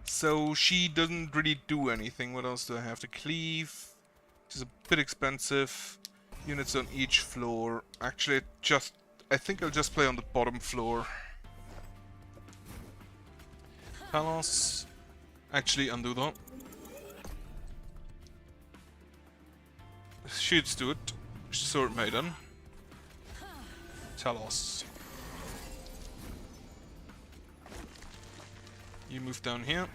So she doesn't really do anything. What else do I have? To Cleave, which is a bit expensive. Units on each floor. Actually, I think I'll just play on the bottom floor. Talos. Actually, undo that. Shield Steward. Sword Maiden. Talos. You move down here.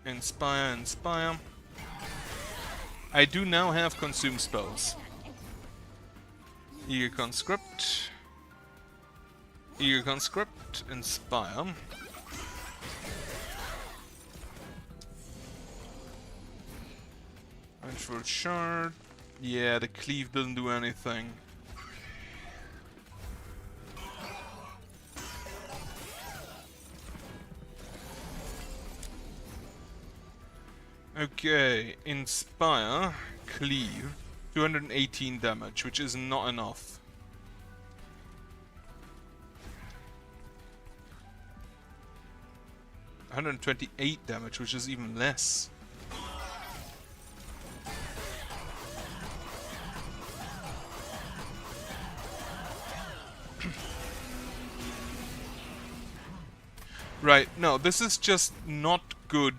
Inspire, inspire. I do now have consume spells. Eager Conscript. Eager Conscript, inspire. Vengeful Shard. Yeah, the cleave doesn't do anything. Okay, inspire, cleave, 218 damage, which is not enough. $128 damage, which is even less. Right, no, this is just not good.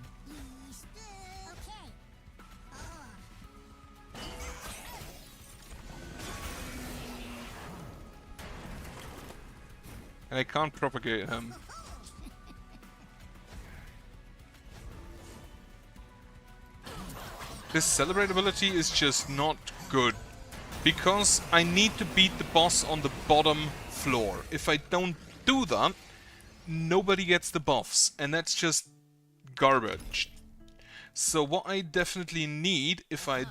And I can't propagate him. This Celebrate ability is just not good. Because I need to beat the boss on the bottom floor. If I don't do that, nobody gets the buffs. And that's just garbage. So what I definitely need, if I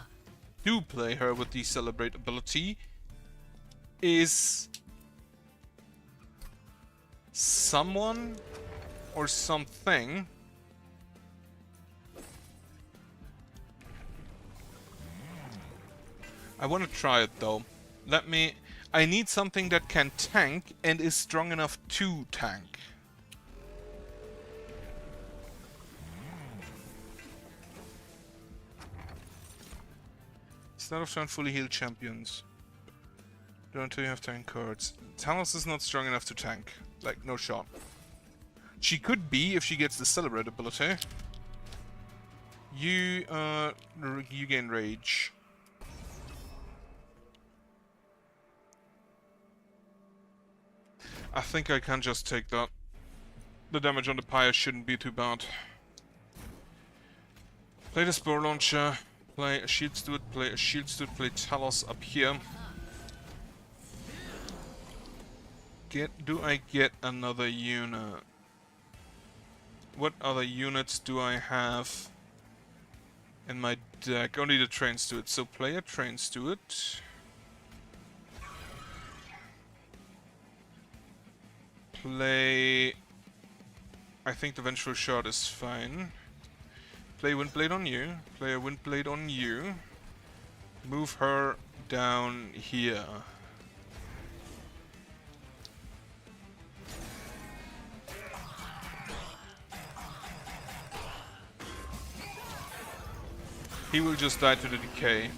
do play her with the Celebrate ability, is someone or something I want to try it though. I need something that can tank and is strong enough to tank. Start of turn, fully healed champions. Don't until you have tank cards. Talos is not strong enough to tank. Like, no shot. She could be if she gets the Celebrate ability. You gain Rage. I think I can just take that. The damage on the pyre shouldn't be too bad. Play the Spore Launcher, play a Shield Steward, play a Shield Steward, play Talos up here. Do I get another unit? What other units do I have in my deck? Only the Train Steward, so play a Train Steward. Play... I think the Vengeful Shot is fine. Play Windblade on you. Play a Windblade on you. Move her down here. He will just die to the decay.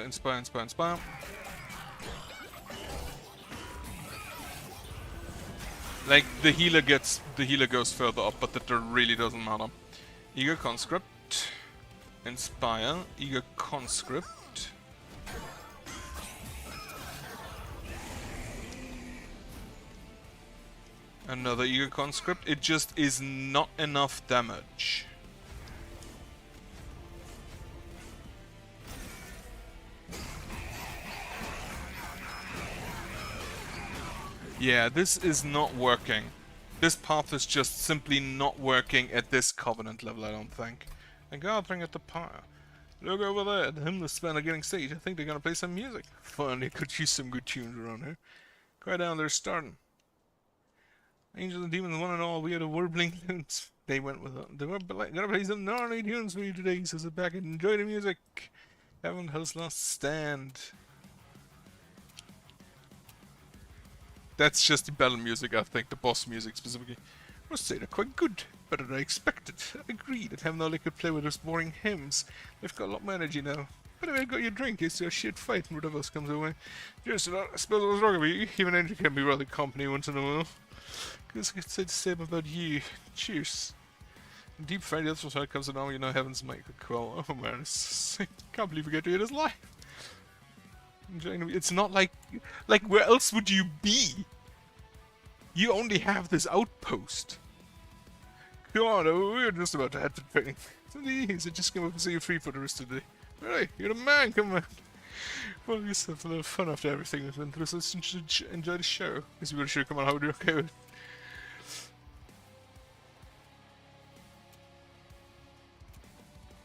Inspire, inspire, inspire. Like, the healer goes further up, but that really doesn't matter. Eager Conscript. Inspire. Eager Conscript. Another Eager Conscript. It just is not enough damage. Yeah, this is not working. This path is just simply not working at this Covenant level, I don't think. And gathering at the pyre. Look over there, the Hymnless Band are getting stage. I think they're gonna play some music. Finally, could use some good tunes around here. Quiet down, they're starting. Angels and Demons, one and all, we had a warbling tunes. They went with them. They were gonna play some gnarly tunes for you today, so sit back and enjoy the music. Heaven has last stand. That's just the battle music, I think, the boss music specifically. I must say they're quite good, better than I expected. I agree that Heaven only could play with those boring hymns. They've got a lot more energy now. But anyway, got your drink, it's a shit fight and whatever else comes away. Just I suppose I was wrong about you. Even energy can be rather company once in a while. Guess I could say the same about you. Cheers. Deep friend, the other side comes along, you know Heaven's Michael Quell. Oh man, I can't believe we get to hear this live. It's not like where else would you be? You only have this outpost. Come on, we're just about to head to the training. Please, I just came up and see you free for the rest of the day. Alright, you're the man, come on. Well, you have a little fun after everything that's been through, so let's enjoy the show. Is you sure come on, how would you okay with it?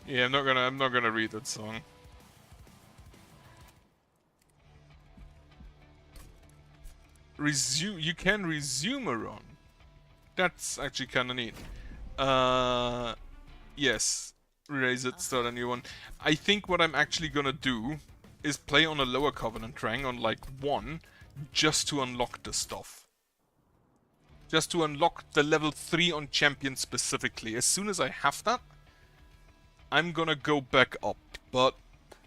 Yeah, I'm not gonna read that song. You can resume a run. That's actually kinda neat. Yes. Erase it, start a new one. I think what I'm actually gonna do is play on a lower Covenant rank on like 1, just to unlock the stuff. Just to unlock the level 3 on Champion specifically. As soon as I have that, I'm gonna go back up, but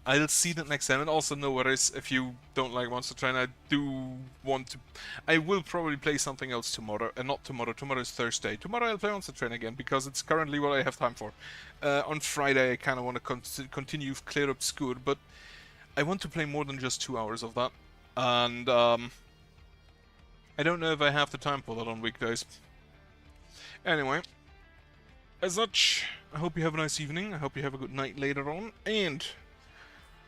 I'll see that next time. And also, no worries if you don't like Monster Train. I will probably play something else tomorrow. And not tomorrow. Tomorrow is Thursday. Tomorrow I'll play Monster Train again because it's currently what I have time for. On Friday I kind of want to continue Clear Obscure, but I want to play more than just 2 hours of that. And I don't know if I have the time for that on weekdays. Anyway, as such, I hope you have a nice evening. I hope you have a good night later on. And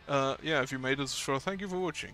yeah, if you made it this far, thank you for watching.